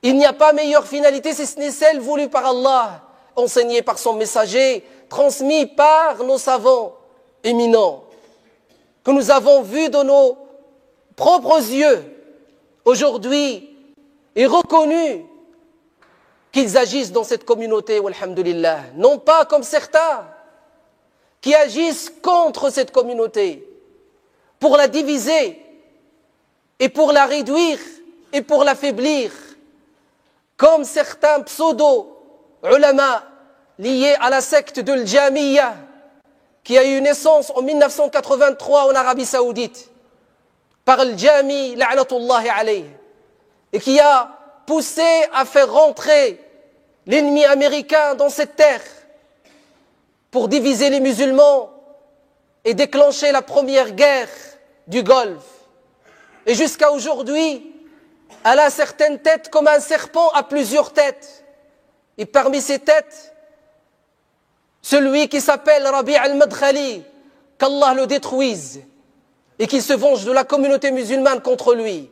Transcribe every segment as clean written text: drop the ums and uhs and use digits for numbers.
Il n'y a pas meilleure finalité si ce n'est celle voulue par Allah, enseignée par son messager, transmise par nos savants éminents, que nous avons vus de nos propres yeux aujourd'hui et reconnus qu'ils agissent dans cette communauté, walhamdulillah, non pas comme certains qui agissent contre cette communauté pour la diviser et pour la réduire et pour l'affaiblir, comme certains pseudo-ulama liés à la secte de l'Jamiyya qui a eu naissance en 1983 en Arabie Saoudite par Al-Jami, la'natullahi alayh, et qui a poussé à faire rentrer l'ennemi américain dans cette terre pour diviser les musulmans et déclencher la première guerre du Golfe. Et jusqu'à aujourd'hui, elle a certaines têtes comme un serpent à plusieurs têtes. Et parmi ces têtes, celui qui s'appelle Rabi' al-Madkhali, qu'Allah le détruise et qui se venge de la communauté musulmane contre lui,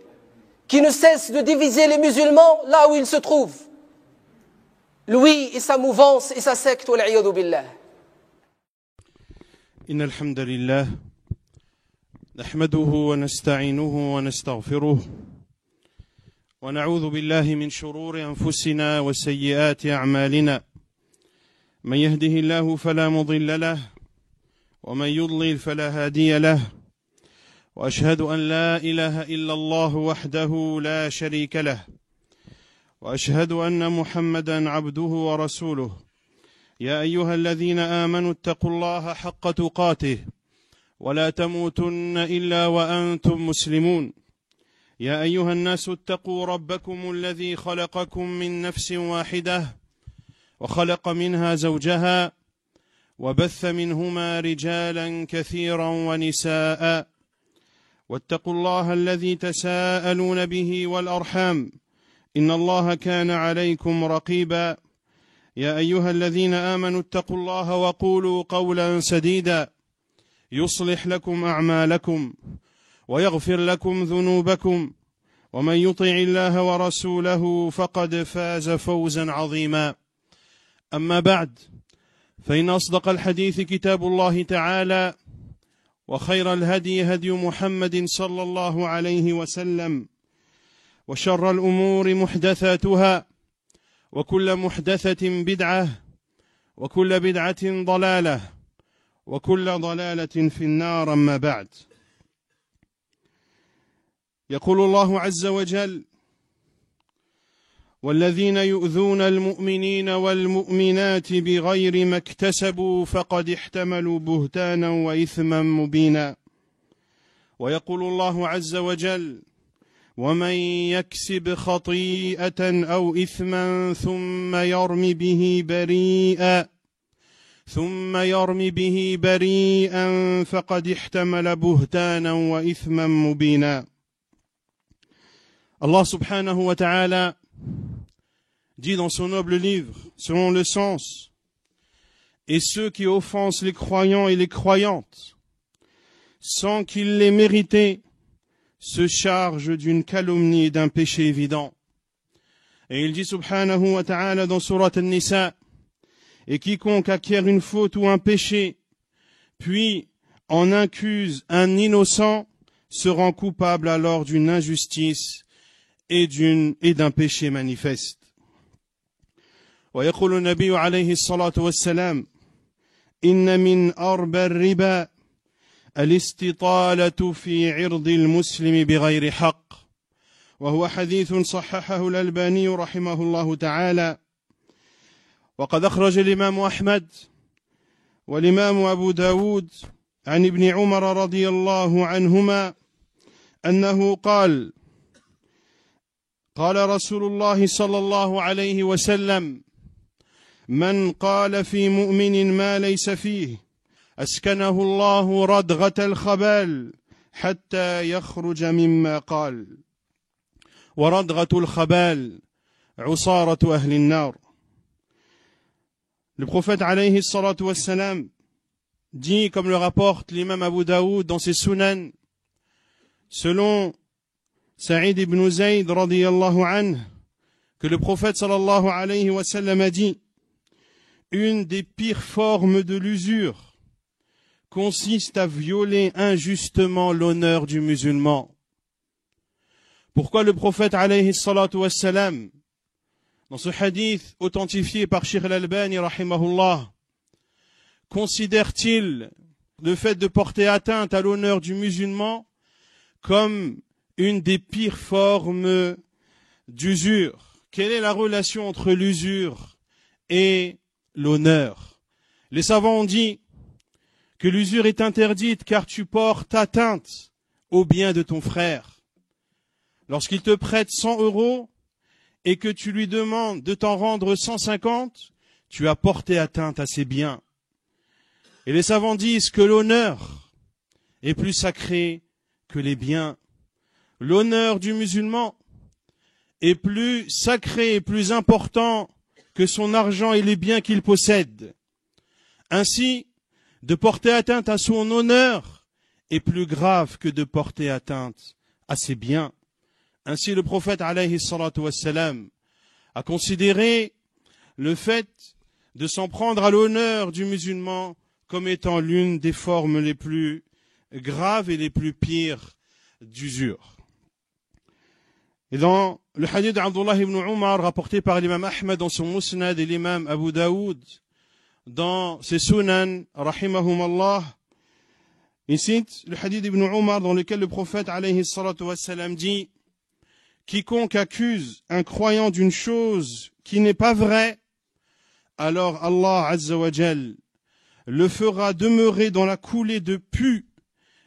qui ne cesse de diviser les musulmans là où ils se trouvent, lui et sa mouvance et sa secte, wal-'iyadhu billah. إن الحمد لله نحمده ونستعينه ونستغفره ونعوذ بالله من شرور أنفسنا وسيئات أعمالنا من يهده الله فلا مضل له ومن يضلل فلا هادي له وأشهد أن لا إله إلا الله وحده لا شريك له وأشهد أن محمدا عبده ورسوله يا أيها الذين آمنوا اتقوا الله حق تقاته ولا تموتن إلا وأنتم مسلمون يا أيها الناس اتقوا ربكم الذي خلقكم من نفس واحدة وخلق منها زوجها وبث منهما رجالا كثيرا ونساء واتقوا الله الذي تساءلون به والأرحام إن الله كان عليكم رقيبا يا أيها الذين آمنوا اتقوا الله وقولوا قولا سديدا يصلح لكم أعمالكم ويغفر لكم ذنوبكم ومن يطع الله ورسوله فقد فاز فوزا عظيما أما بعد فإن أصدق الحديث كتاب الله تعالى وخير الهدي هدي محمد صلى الله عليه وسلم وشر الأمور محدثاتها وكل محدثة بدعة وكل بدعة ضلالة وكل ضلالة في النار أما بعد يقول الله عز وجل والذين يؤذون المؤمنين والمؤمنات بغير ما اكتسبوا فقد احتملوا بهتانا وإثما مبينا ويقول الله عز وجل ومن يكسب خطيئة أو إثما ثم يرم به بريئا فقد احتمل بهتانا وإثما مبينا. Allah subhanahu wa ta'ala dit dans son noble livre, selon le sens, et ceux qui offensent les croyants et les croyantes, sans qu'ils l'aient mérité, se chargent d'une calomnie et d'un péché évident. Et il dit subhanahu wa ta'ala dans Surat An-Nisa, et quiconque acquiert une faute ou un péché, puis en accuse un innocent, se rend coupable alors d'une injustice et d'un péché manifeste. ويقول النبي عليه الصلاة والسلام إن من أربى الربا الاستطالة في عرض المسلم بغير حق وهو حديث صححه الألباني رحمه الله تعالى وقد أخرج الإمام أحمد والإمام أبو داود عن ابن عمر رضي الله عنهما أنه قال رسول الله صلى الله عليه وسلم من قال في مؤمن ما ليس فيه أسكنه الله ردغة الخبال حتى يخرج مما قال وردغة الخبال عصارة أهل النار. Le prophète alayhi salatu wassalam dit, comme le rapporte l'imam Abu Daoud dans ses sunan, selon Saïd ibn Zayd radiyallahu anhu, que le prophète sallallahu alayhi wa sallam a dit: une des pires formes de l'usure consiste à violer injustement l'honneur du musulman. Pourquoi le prophète alayhi salatu wa sallam, dans ce hadith authentifié par Cheikh al-Albani rahimahullah, considère-t-il le fait de porter atteinte à l'honneur du musulman comme une des pires formes d'usure? Quelle est la relation entre l'usure et l'honneur? Les savants ont dit que l'usure est interdite car tu portes atteinte au bien de ton frère. Lorsqu'il te prête 100 € et que tu lui demandes de t'en rendre 150, tu as porté atteinte à ses biens. Et les savants disent que l'honneur est plus sacré que les biens. L'honneur du musulman est plus sacré et plus important que son argent et les biens qu'il possède. Ainsi, de porter atteinte à son honneur est plus grave que de porter atteinte à ses biens. Ainsi, le prophète alayhi salatu wassalam a considéré le fait de s'en prendre à l'honneur du musulman comme étant l'une des formes les plus graves et les plus pires d'usure. Et dans le hadith d'Abdullah ibn Umar rapporté par l'imam Ahmed dans son Musnad et l'imam Abu Daoud dans ses Sunan, rahimahumallah, il cite le hadith d'Ibn Umar dans lequel le prophète alayhi salatu wassalam dit: quiconque accuse un croyant d'une chose qui n'est pas vraie, alors Allah azza wa jal le fera demeurer dans la coulée de pu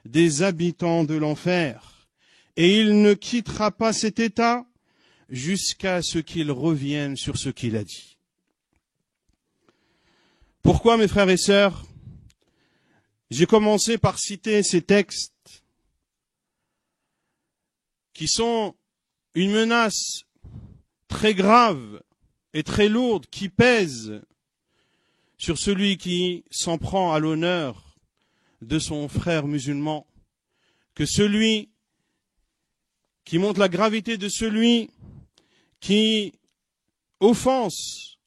des habitants de l'enfer, et il ne quittera pas cet état jusqu'à ce qu'il revienne sur ce qu'il a dit. Pourquoi, mes frères et sœurs, j'ai commencé par citer ces textes qui sont une menace très grave et très lourde qui pèse sur celui qui s'en prend à l'honneur de son frère musulman, que celui qui montre la gravité de celui qui offense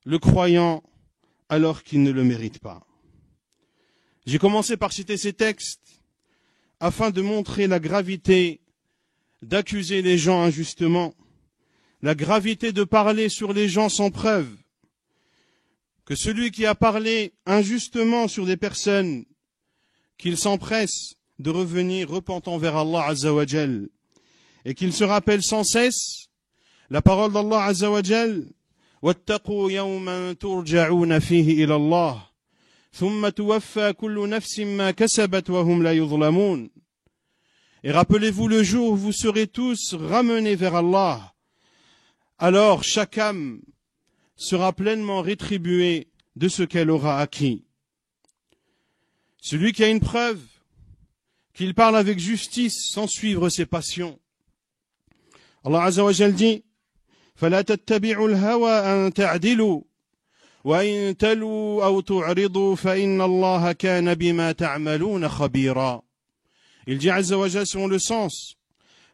le croyant alors qu'il ne le mérite pas. J'ai commencé par citer ces textes afin de montrer la gravité d'accuser les gens injustement, la gravité de parler sur les gens sans preuve, que celui qui a parlé injustement sur des personnes, qu'il s'empresse de revenir repentant vers Allah Azza wa Jal, et qu'il se rappelle sans cesse la parole d'Allah Azza wa Jal: وَاتَّقُوا يَوْمًا تُرْجَعُونَ فِيهِ إِلَى اللَّهِ ثُمَّ تُوَفَّى كُلُّ نَفْسٍ مَا كَسَبَتْ وَهُمْ لَا يُظْلَمُونَ. Et rappelez-vous le jour où vous serez tous ramenés vers Allah. Alors chaque âme sera pleinement rétribuée de ce qu'elle aura acquis. Celui qui a une preuve, qu'il parle avec justice sans suivre ses passions. Allah Azza wa Jal dit: فَلَا تَتَّبِعُوا الْهَوَىٰ أَن تَعْدِلُوا وَإِن تَلُوا أَوْ تُعْرِضُوا فَإِنَّ اللَّهَ كَانَ بِمَا تَعْمَلُونَ خَبِيرًا. Il dit Azza wa Jal selon le sens: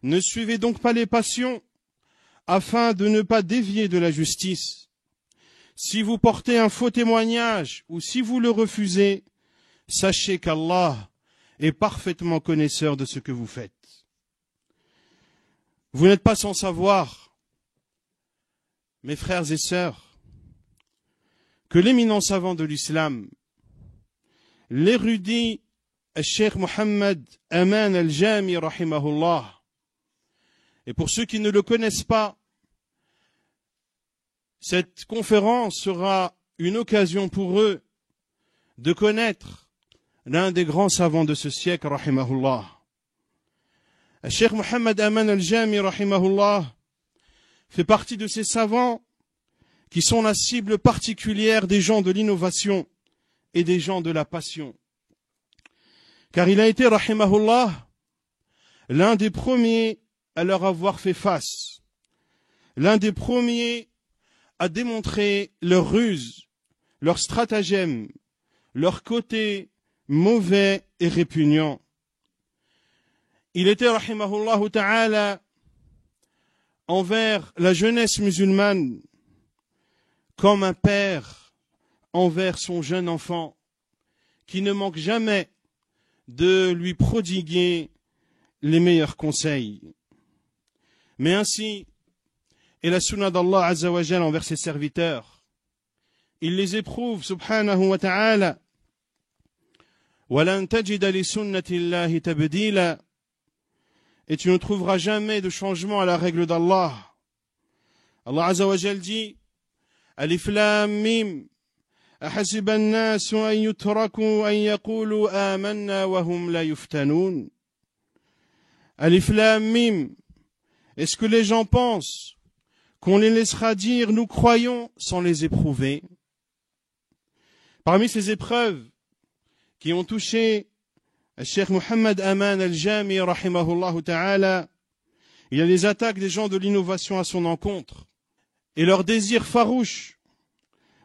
ne suivez donc pas les passions afin de ne pas dévier de la justice. Si vous portez un faux témoignage ou si vous le refusez, sachez qu'Allah est parfaitement connaisseur de ce que vous faites. Vous n'êtes pas sans savoir, mes frères et sœurs, que l'éminent savant de l'islam, l'érudit Cheikh Mohammed Aman al-Jami rahimahullah, et pour ceux qui ne le connaissent pas, cette conférence sera une occasion pour eux de connaître l'un des grands savants de ce siècle, rahimahullah. Cheikh Mohammed Aman al-Jami, rahimahullah, fait partie de ces savants qui sont la cible particulière des gens de l'innovation et des gens de la passion. Car il a été, rahimahullah, l'un des premiers à leur avoir fait face, l'un des premiers à démontrer leur ruse, leur stratagème, leur côté mauvais et répugnant. Il était, rahimahullah ta'ala, envers la jeunesse musulmane comme un père envers son jeune enfant, qui ne manque jamais de lui prodiguer les meilleurs conseils. Mais ainsi est la sunna d'Allah Azza wa Jal envers ses serviteurs. Il les éprouve, subhanahu wa ta'ala. وَلَن تَجِدَ لِسُنَّةِ اللَّهِ تَبْدِيلًا. Et tu ne trouveras jamais de changement à la règle d'Allah. Allah Azza wa Jal dit Alif Lam Mim أحسب الناس أن يتركوا أن يقولوا آمنا وهم لا يفتنون. Alif Lam Mim. Est-ce que les gens pensent qu'on les laissera dire nous croyons sans les éprouver? Parmi ces épreuves qui ont touché le Cheikh Mohammed Aman al-Jami rahimahullah ta'ala, il y a les attaques des gens de l'innovation à son encontre et leur désir farouche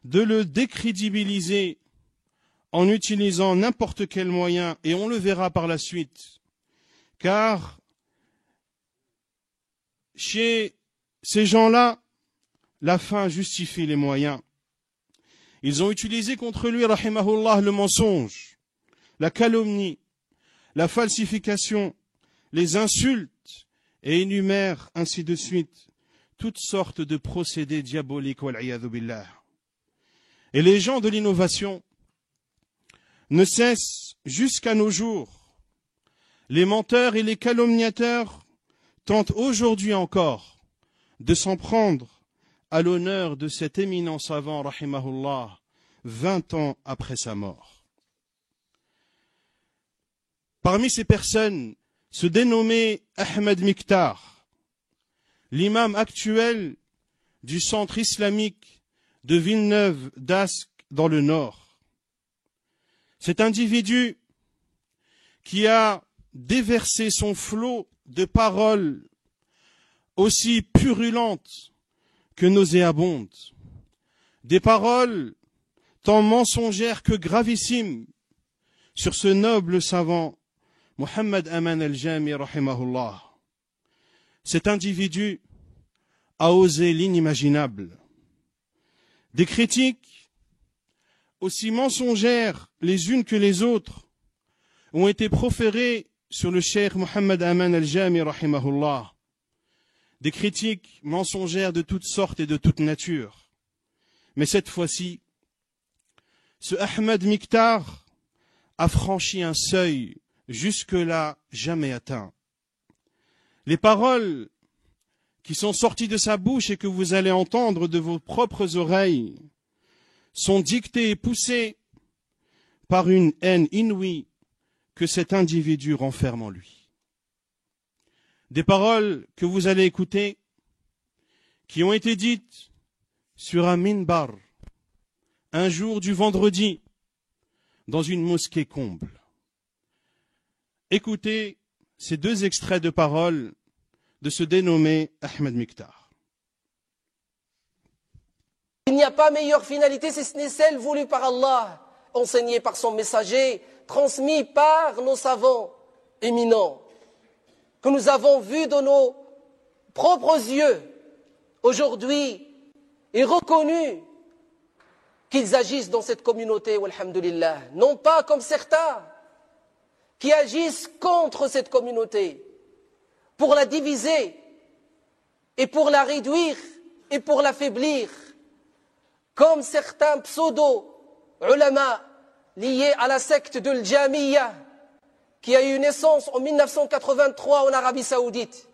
de le décrédibiliser en utilisant n'importe quel moyen, et on le verra par la suite, car chez ces gens-là, la fin justifie les moyens. Ils ont utilisé contre lui, rahimahullah, le mensonge, la calomnie, la falsification, les insultes, et énumèrent ainsi de suite toutes sortes de procédés diaboliques, wal-'iyadhu billah. Et les gens de l'innovation ne cessent jusqu'à nos jours. Les menteurs et les calomniateurs tentent aujourd'hui encore de s'en prendre à l'honneur de cet éminent savant, rahimahullah, 20 ans après sa mort. Parmi ces personnes se dénommait Ahmed Miktar, l'imam actuel du centre islamique de Villeneuve d'Ascq dans le nord. Cet individu qui a déversé son flot de paroles aussi purulentes que nauséabondes, des paroles tant mensongères que gravissimes sur ce noble savant Mohammed Aman al-Jami rahimahullah. Cet individu a osé l'inimaginable. Des critiques aussi mensongères les unes que les autres ont été proférées sur le cheikh Mohammed Aman al-Jami rahimahullah. Des critiques mensongères de toutes sortes et de toute nature. Mais cette fois-ci, ce Ahmed Miktar a franchi un seuil jusque-là jamais atteint. Les paroles qui sont sorties de sa bouche et que vous allez entendre de vos propres oreilles sont dictées et poussées par une haine inouïe que cet individu renferme en lui. Des paroles que vous allez écouter qui ont été dites sur un minbar un jour du vendredi dans une mosquée comble. Écoutez ces deux extraits de paroles de ce dénommé Ahmed Miktar. Il n'y a pas meilleure finalité si ce n'est celle voulue par Allah, enseignée par son messager, transmise par nos savants éminents, que nous avons vus de nos propres yeux aujourd'hui et reconnus qu'ils agissent dans cette communauté, walhamdulillah, non pas comme certains qui agissent contre cette communauté, pour la diviser, et pour la réduire, et pour l'affaiblir, comme certains pseudo-ulama liés à la secte de l'Jamiyya, qui a eu naissance en 1983 en Arabie Saoudite,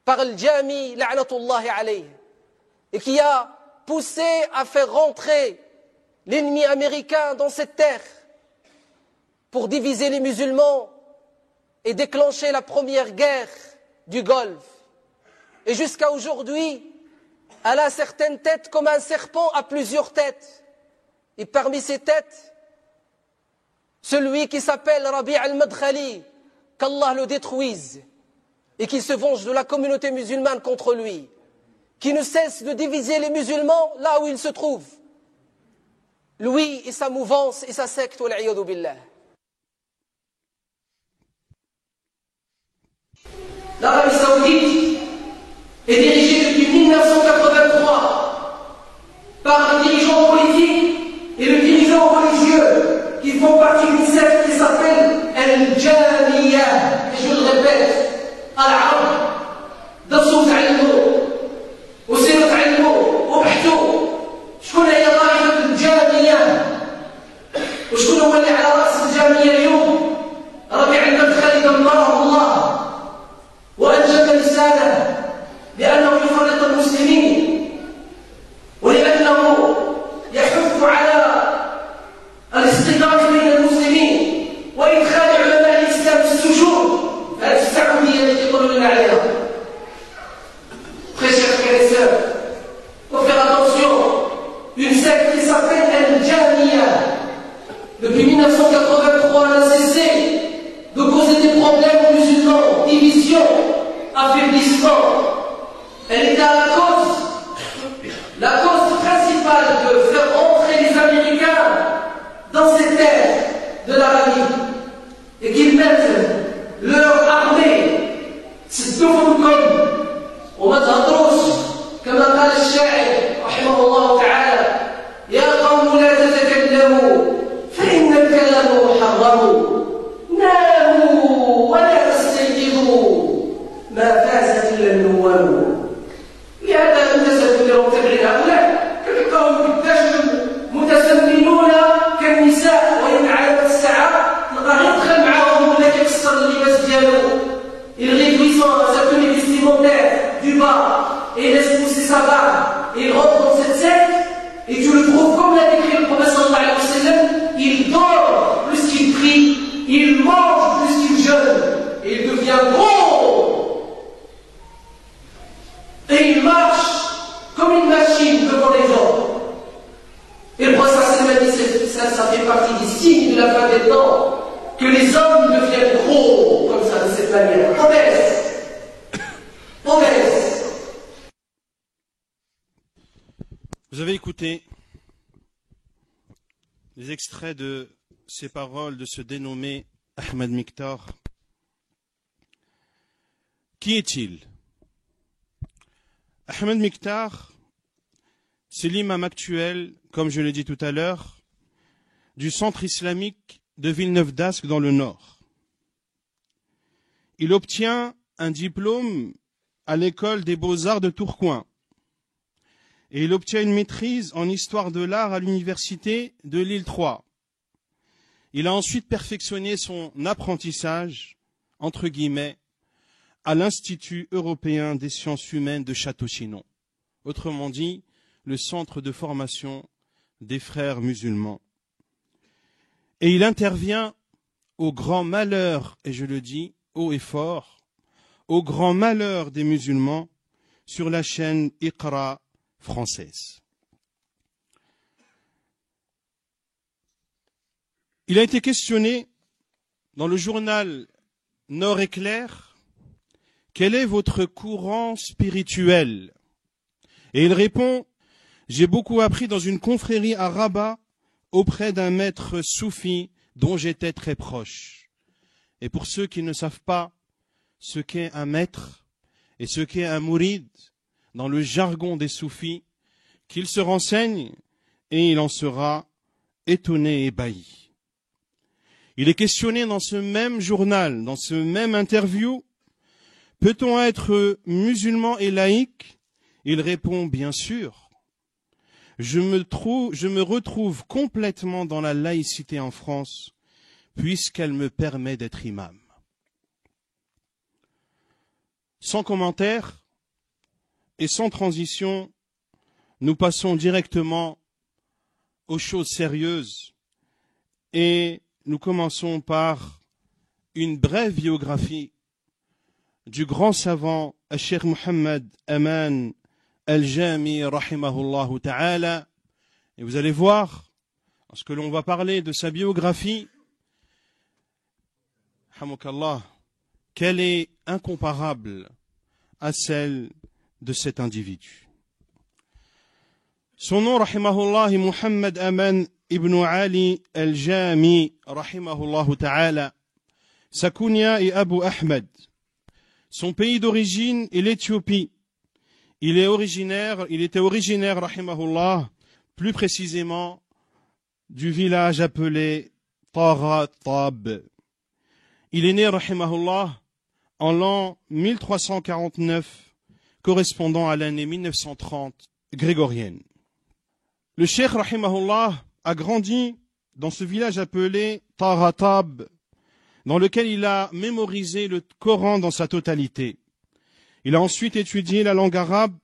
par l'Jami, la'natullahi alayh, et qui a poussé à faire rentrer l'ennemi américain dans cette terre, pour diviser les musulmans et déclencher la première guerre du Golfe. Et jusqu'à aujourd'hui, elle a certaines têtes comme un serpent à plusieurs têtes. Et parmi ces têtes, celui qui s'appelle Rabi' al-Madkhali, qu'Allah le détruise, et qui se venge de la communauté musulmane contre lui, qui ne cesse de diviser les musulmans là où ils se trouvent. Lui et sa mouvance et sa secte, wal-'iyadhu billah. L'Arabie Saoudite est dirigée العرب درسوا تعلموا وسيروا تعلموا وبحثوا شكون هي طائفة الجامية وشكون هو اللي على رأس الجامية اليوم. ربيع بن خالد دمره الله وأنجب لسانه لأنه يفرق المسلمين ولأنه يحث على الاصطدام بين المسلمين وإدخال علماء الإسلام في السجون. هذه السعودية التي يقولون لنا عليها. Très chers frères et sœurs, il faut faire attention. Une secte qui s'appelle Al-Jamia, depuis 1983, elle a cessé de causer des problèmes aux musulmans, division, affaiblissement. Elle était à la cause principale de faire entrer les Américains dans ces terres de l'Arabie et qu'ils mettent leur armée. سدوهم وما تهضروش كما قال الشاعر رحمه الله تعالى: يا قوم لا تتكلموا فإن الكلام محرم، ناموا ولا تستيقظوا ما فاز إلا النوام. لهذا المتسلسل لهم تبعين هؤلاء كتلقاهم قداش متسمنون كالنساء، وإن علامة الساعة تلقاه يدخل معاهم ولا كيكسر اللباس ديالو. Il réduit sa tenue vestimentaire du bas et laisse pousser sa barbe. Il rentre dans cette secte et tu le trouves comme l'a décrit le prophète sallallahu alayhi wa sallam. Il dort plus qu'il prie, il mange plus qu'il jeûne et il devient gros. Et il marche comme une machine devant les gens. Et le prophète sallallahu alayhi wa sallam dit ça fait partie des signes de la fin des temps, que les hommes deviennent gros comme ça, de cette manière, obèses. Vous avez écouté les extraits de ces paroles de ce dénommé Ahmed Miktar. Qui est-il? Ahmed Miktar, c'est l'imam actuel, comme je l'ai dit tout à l'heure, du centre islamique de Villeneuve d'Ascq dans le Nord. Il obtient un diplôme à l'école des Beaux-Arts de Tourcoing et il obtient une maîtrise en histoire de l'art à l'université de Lille 3. Il a ensuite perfectionné son apprentissage, entre guillemets, à l'Institut européen des sciences humaines de Château-Chinon, autrement dit, le centre de formation des frères musulmans. Et il intervient au grand malheur, et je le dis haut et fort, au grand malheur des musulmans sur la chaîne Iqra française. Il a été questionné dans le journal Nord-Éclair, quel est votre courant spirituel? Et il répond, j'ai beaucoup appris dans une confrérie à Rabat auprès d'un maître soufi dont j'étais très proche. Et pour ceux qui ne savent pas ce qu'est un maître et ce qu'est un mouride dans le jargon des soufis, qu'ils se renseignent et il en sera étonné et ébahi. Il est questionné dans ce même journal, dans ce même interview, peut-on être musulman et laïque? Il répond bien sûr. Je me retrouve complètement dans la laïcité en France, puisqu'elle me permet d'être imam. Sans commentaire et sans transition, nous passons directement aux choses sérieuses et nous commençons par une brève biographie du grand savant Cheikh Mohammed Aman Al-Jami rahimahullah ta'ala. Et vous allez voir, lorsque l'on va parler de sa biographie, Hamukallah, qu'elle est incomparable à celle de cet individu. Son nom, rahimahullah, est Mohammed Aman ibn Ali al-Jami, rahimahullah ta'ala. Sa kunya est Abu Ahmed. Son pays d'origine est l'Éthiopie. Il était originaire, rahimahullah, plus précisément, du village appelé Taratab. Il est né, rahimahullah, en l'an 1349, correspondant à l'année 1930 grégorienne. Le cheikh rahimahullah a grandi dans ce village appelé Taratab, dans lequel il a mémorisé le Coran dans sa totalité. Il a ensuite étudié la langue arabe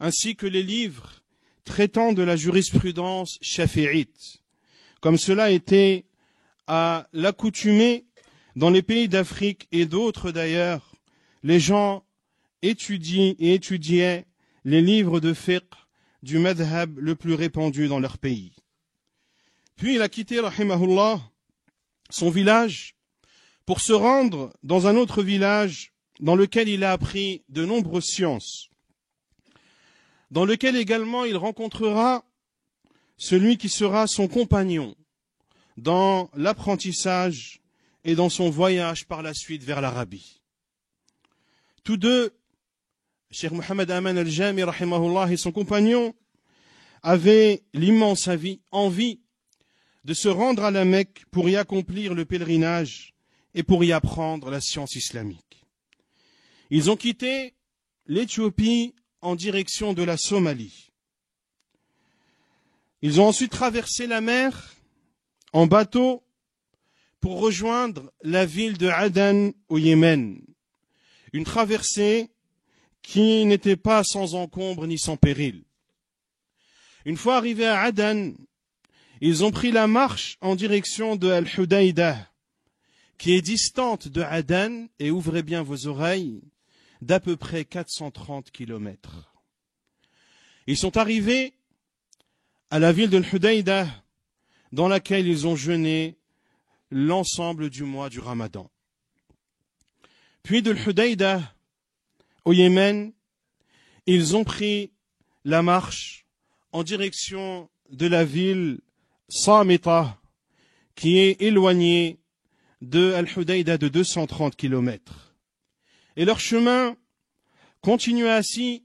ainsi que les livres traitant de la jurisprudence shafi'ite, comme cela était à l'accoutumée dans les pays d'Afrique et d'autres d'ailleurs. Les gens étudient et étudiaient les livres de fiqh du madhab le plus répandu dans leur pays. Puis il a quitté, rahimahullah, son village pour se rendre dans un autre village dans lequel il a appris de nombreuses sciences, dans lequel également il rencontrera celui qui sera son compagnon dans l'apprentissage et dans son voyage par la suite vers l'Arabie. Tous deux, Cheikh Mohammed Aman al-Jami, rahimahullah, et son compagnon, avaient l'immense envie de se rendre à la Mecque pour y accomplir le pèlerinage et pour y apprendre la science islamique. Ils ont quitté l'Éthiopie en direction de la Somalie. Ils ont ensuite traversé la mer en bateau pour rejoindre la ville de Aden au Yémen. Une traversée qui n'était pas sans encombre ni sans péril. Une fois arrivés à Aden, ils ont pris la marche en direction de Al-Hudaydah, qui est distante de Aden, et ouvrez bien vos oreilles, d'à peu près 430 kilomètres. Ils sont arrivés à la ville de Al-Hudaydah, dans laquelle ils ont jeûné l'ensemble du mois du Ramadan. Puis de Al-Hudaydah au Yémen, ils ont pris la marche en direction de la ville Samita, qui est éloignée de Al-Hudaydah de 230 kilomètres. Et leur chemin continue ainsi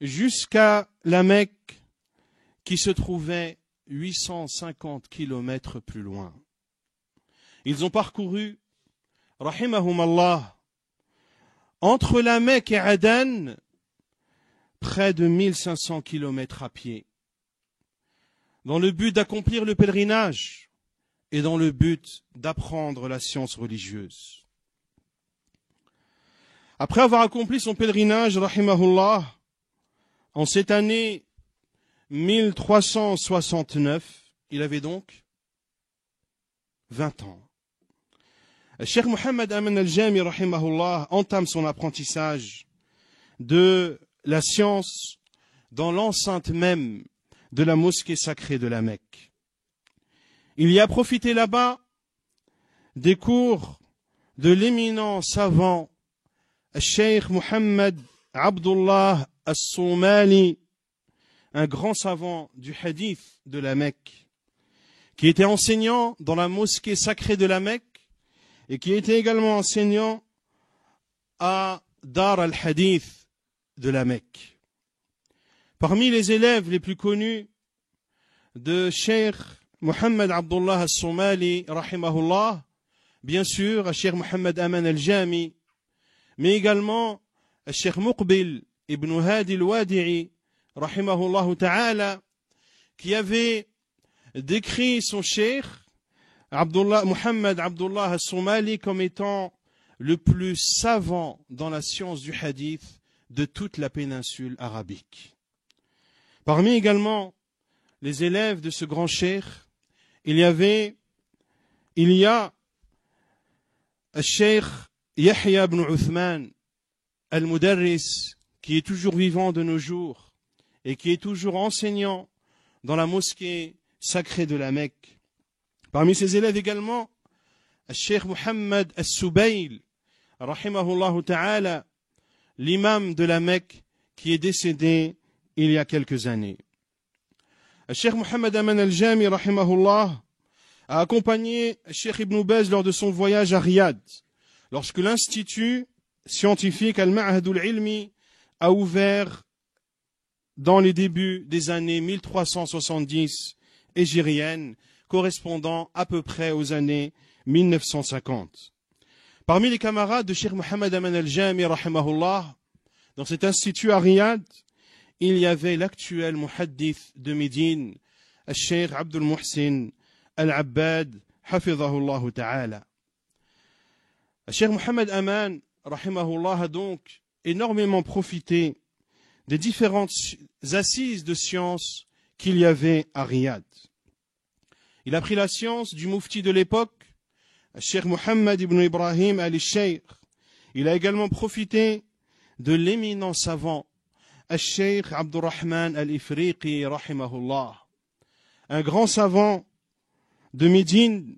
jusqu'à la Mecque, qui se trouvait 850 kilomètres plus loin. Ils ont parcouru, rahimahumallah, entre la Mecque et Aden, près de 1500 kilomètres à pied, dans le but d'accomplir le pèlerinage et dans le but d'apprendre la science religieuse. Après avoir accompli son pèlerinage, rahimahullah, en cette année 1369, il avait donc 20 ans. Cheikh Mohammed Aman al-Jami, rahimahullah, entame son apprentissage de la science dans l'enceinte même de la mosquée sacrée de la Mecque. Il y a profité là-bas des cours de l'éminent savant Cheikh Mohammed Abdullah As-Somali, un grand savant du hadith de la Mecque, qui était enseignant dans la mosquée sacrée de la Mecque et qui était également enseignant à Dar al-Hadith de la Mecque. Parmi les élèves les plus connus de Cheikh Mohammed Abdullah As-Somali, rahimahullah, bien sûr, Cheikh Mohammed Aman al-Jami, mais également Cheikh Muqbil ibn Hadi al-Wadi'i, rahimahullah ta'ala, qui avait décrit son cheikh Mohammed Abdullah As-Somali comme étant le plus savant dans la science du hadith de toute la péninsule arabique. Parmi également les élèves de ce grand cheikh, il y a le cheikh Yahya ibn Uthman al-Mudarris, qui est toujours vivant de nos jours et qui est toujours enseignant dans la mosquée sacrée de la Mecque. Parmi ses élèves également, le cheikh Mohammed As-Subayl, rahimahullah ta'ala, l'imam de la Mecque qui est décédé il y a quelques années. Le cheikh Mohammed Aman al-Jami, rahimahullah, a accompagné le cheikh Ibn Baz lors de son voyage à Riyad, lorsque l'institut scientifique Al-Ma'had al-Ilmi a ouvert dans les débuts des années 1370 hégiriennes, correspondant à peu près aux années 1950. Parmi les camarades de Cheikh Mohammed Aman al-Jami, rahimahullah, dans cet institut à Riyad, il y avait l'actuel muhaddith de Médine, Cheikh Abdul Muhsin al-Abbad, hafidhahullah ta'ala. Cheikh Mohammed Aman, rahimahullah, a donc énormément profité des différentes assises de sciences qu'il y avait à Riyad. Il a pris la science du mufti de l'époque, Cheikh Mohammed ibn Ibrahim al-Sheikh. Il a également profité de l'éminent savant, Cheikh Abdurrahman al-Ifriqi, rahimahullah. Un grand savant de Médine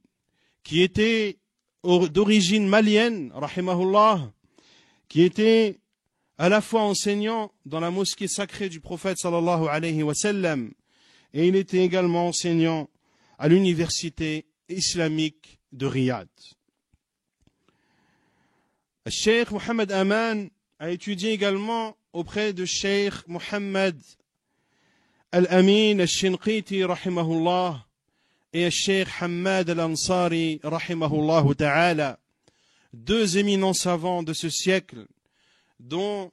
qui était d'origine malienne, rahimahullah, qui était à la fois enseignant dans la mosquée sacrée du prophète sallallahu alayhi wa sallam, et il était également enseignant à l'université islamique de Riyad. Cheikh Mohammed Aman a étudié également auprès de Cheikh Mohammed Al-Amin Al-Shinqiti rahimahullah et Cheikh Hamad Al-Ansari rahimahullah ta'ala, deux éminents savants de ce siècle dont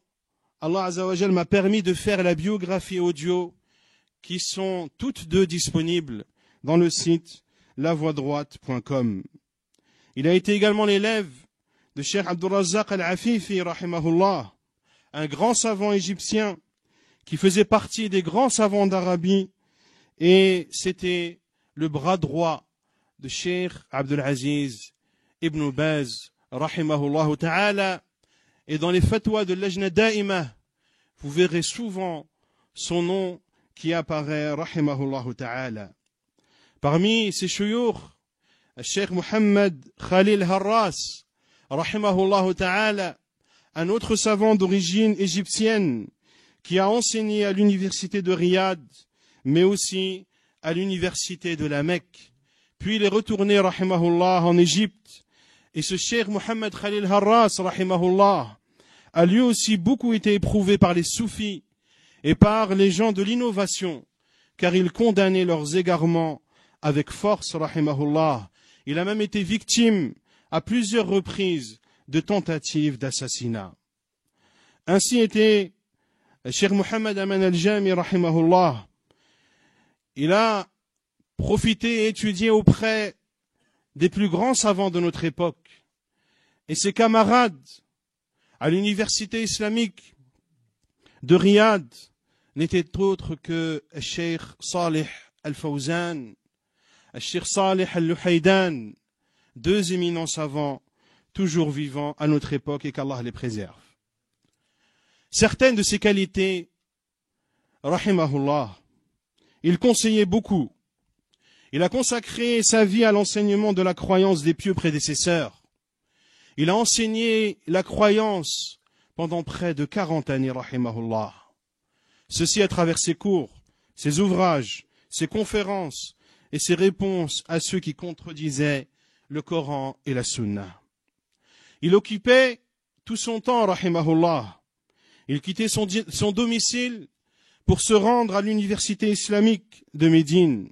Allah Azza wa Jal m'a permis de faire la biographie audio, qui sont toutes deux disponibles dans le site lavoidroite.com. Il a été également l'élève de Cheikh Abdul Razzaq Al-Afifi rahimahullah, un grand savant égyptien qui faisait partie des grands savants d'Arabie, et c'était le bras droit de Cheikh Abdul Aziz ibn Baz rahimahullah ta'ala. Et dans les fatwas de l'Ajna Da'ima, vous verrez souvent son nom qui apparaît, rahimahullah ta'ala. Parmi ces shuyukh, Cheikh Mohammed Khalil Harras, rahimahullah ta'ala, un autre savant d'origine égyptienne qui a enseigné à l'université de Riyad, mais aussi à l'université de la Mecque. Puis il est retourné, rahimahullah, en Égypte. Et ce Cheikh Mohammed Khalil Harras, rahimahullah, a lui aussi beaucoup été éprouvé par les soufis et par les gens de l'innovation, car il condamnait leurs égarements avec force, rahimahullah. Il a même été victime à plusieurs reprises de tentatives d'assassinat. Ainsi était Cheikh Mohammed Aman al-Jami, rahimahullah. Il a profité et étudié auprès des plus grands savants de notre époque. Et ses camarades à l'université islamique de Riyad n'étaient autres que Cheikh Salih al-Fawzan, Cheikh Salih al-Luhaydan, deux éminents savants toujours vivants à notre époque, et qu'Allah les préserve. Certaines de ces qualités, rahimahullah, il conseillait beaucoup. Il a consacré sa vie à l'enseignement de la croyance des pieux prédécesseurs. Il a enseigné la croyance pendant près de 40 années, rahimahullah. Ceci à travers ses cours, ses ouvrages, ses conférences et ses réponses à ceux qui contredisaient le Coran et la Sunna. Il occupait tout son temps, rahimahullah. Il quittait son domicile pour se rendre à l'université islamique de Médine,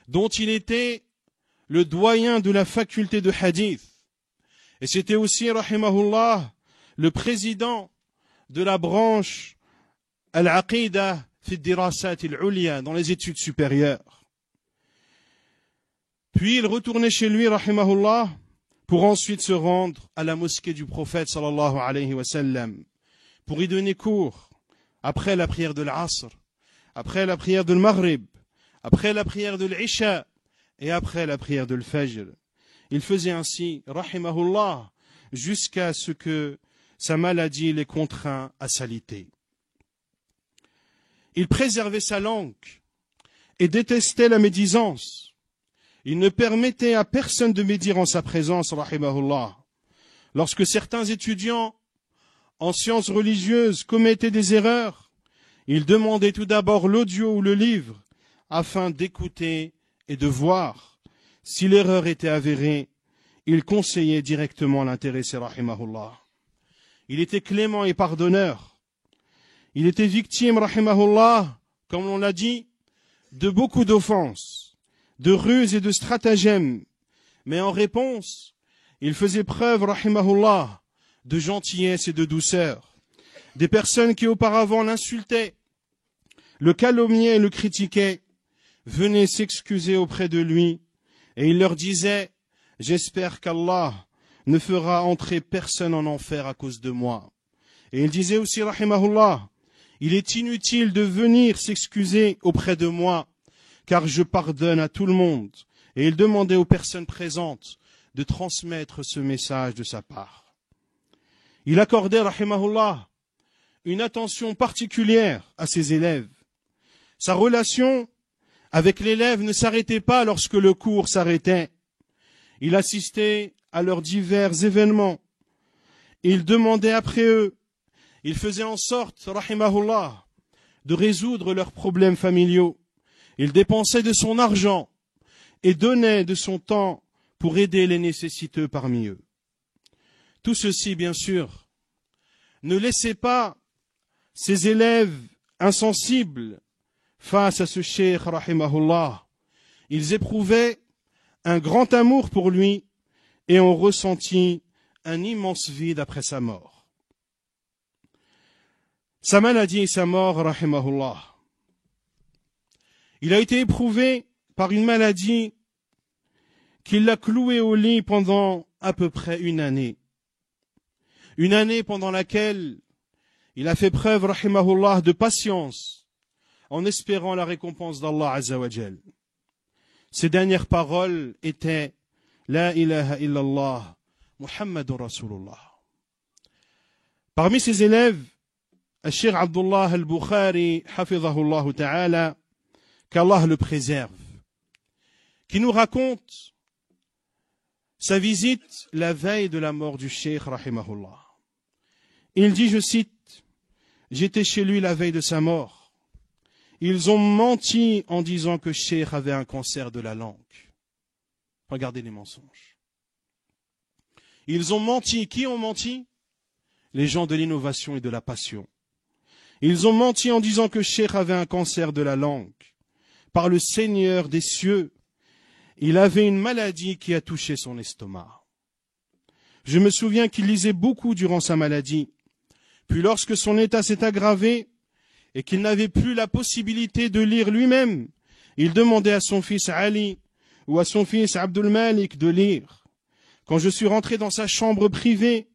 dont il était le doyen de la faculté de hadith. Et c'était aussi, rahimahullah, le président de la branche al-Aqidah fi dirasat al-Ulia, dans les études supérieures. Puis il retournait chez lui, rahimahullah, pour ensuite se rendre à la mosquée du prophète, sallallahu alayhi wa sallam, pour y donner cours, après la prière de l'Asr, après la prière de l'Maghrib, après la prière de l'Isha et après la prière de l'Fajr. Il faisait ainsi, rahimahullah, jusqu'à ce que sa maladie les contraint à s'aliter. Il préservait sa langue et détestait la médisance. Il ne permettait à personne de médire en sa présence, rahimahullah. Lorsque certains étudiants en sciences religieuses commettaient des erreurs, il demandait tout d'abord l'audio ou le livre afin d'écouter et de voir. Si l'erreur était avérée, il conseillait directement l'intéressé, rahimahullah. Il était clément et pardonneur. Il était victime, rahimahullah, comme on l'a dit, de beaucoup d'offenses, de ruses et de stratagèmes. Mais en réponse, il faisait preuve, rahimahullah, de gentillesse et de douceur. Des personnes qui auparavant l'insultaient, le calomniaient et le critiquaient, venaient s'excuser auprès de lui, et il leur disait, j'espère qu'Allah ne fera entrer personne en enfer à cause de moi. Et il disait aussi, rahimahullah, il est inutile de venir s'excuser auprès de moi, car je pardonne à tout le monde. Et il demandait aux personnes présentes de transmettre ce message de sa part. Il accordait, rahimahullah, une attention particulière à ses élèves. Sa relation avec l'élève ne s'arrêtait pas lorsque le cours s'arrêtait. Il assistait à leurs divers événements. Il demandait après eux. Il faisait en sorte, rahimahullah, de résoudre leurs problèmes familiaux. Il dépensait de son argent et donnait de son temps pour aider les nécessiteux parmi eux. Tout ceci, bien sûr, ne laissait pas ses élèves insensibles face à ce cheikh, rahimahullah. Ils éprouvaient un grand amour pour lui et ont ressenti un immense vide après sa mort. Sa maladie et sa mort, rahimahullah. Il a été éprouvé par une maladie qui l'a cloué au lit pendant à peu près une année. Une année pendant laquelle il a fait preuve, rahimahullah, de patience en espérant la récompense d'Allah Azza wa Jal. Ses dernières paroles étaient La ilaha illallah, Muhammadur Rasulullah. Parmi ses élèves, Cheikh Abdullah al-Bukhari, hafidhahullah ta'ala, qu'Allah le préserve, qui nous raconte sa visite la veille de la mort du Cheikh, rahimahullah. Il dit, je cite, j'étais chez lui la veille de sa mort. Ils ont menti en disant que Cheikh avait un cancer de la langue. Regardez les mensonges. Ils ont menti. Qui ont menti? Les gens de l'innovation et de la passion. Ils ont menti en disant que Cheikh avait un cancer de la langue. Par le Seigneur des cieux, il avait une maladie qui a touché son estomac. Je me souviens qu'il lisait beaucoup durant sa maladie. Puis lorsque son état s'est aggravé et qu'il n'avait plus la possibilité de lire lui-même, il demandait à son fils Ali ou à son fils Abdul Malik de lire. Quand je suis rentré dans sa chambre privée,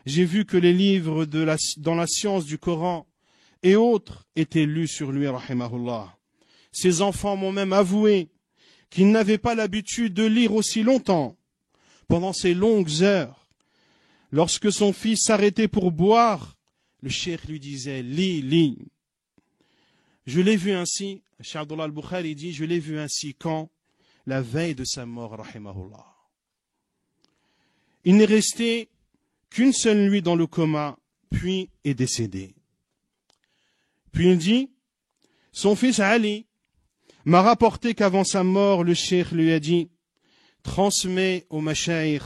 j'ai vu que les livres dans la science du Coran et autres étaient lus sur lui, rahimahullah. Ses enfants m'ont même avoué qu'ils n'avaient pas l'habitude de lire aussi longtemps. Pendant ces longues heures, lorsque son fils s'arrêtait pour boire, le cheikh lui disait « lis, lis ». Je l'ai vu ainsi, Cheikh Abdullah al-Bukhari dit, je l'ai vu ainsi quand? La veille de sa mort, rahimahullah. Il n'est resté qu'une seule nuit dans le coma, puis est décédé. Puis il dit, son fils Ali m'a rapporté qu'avant sa mort, le cheikh lui a dit, transmets au mashaykh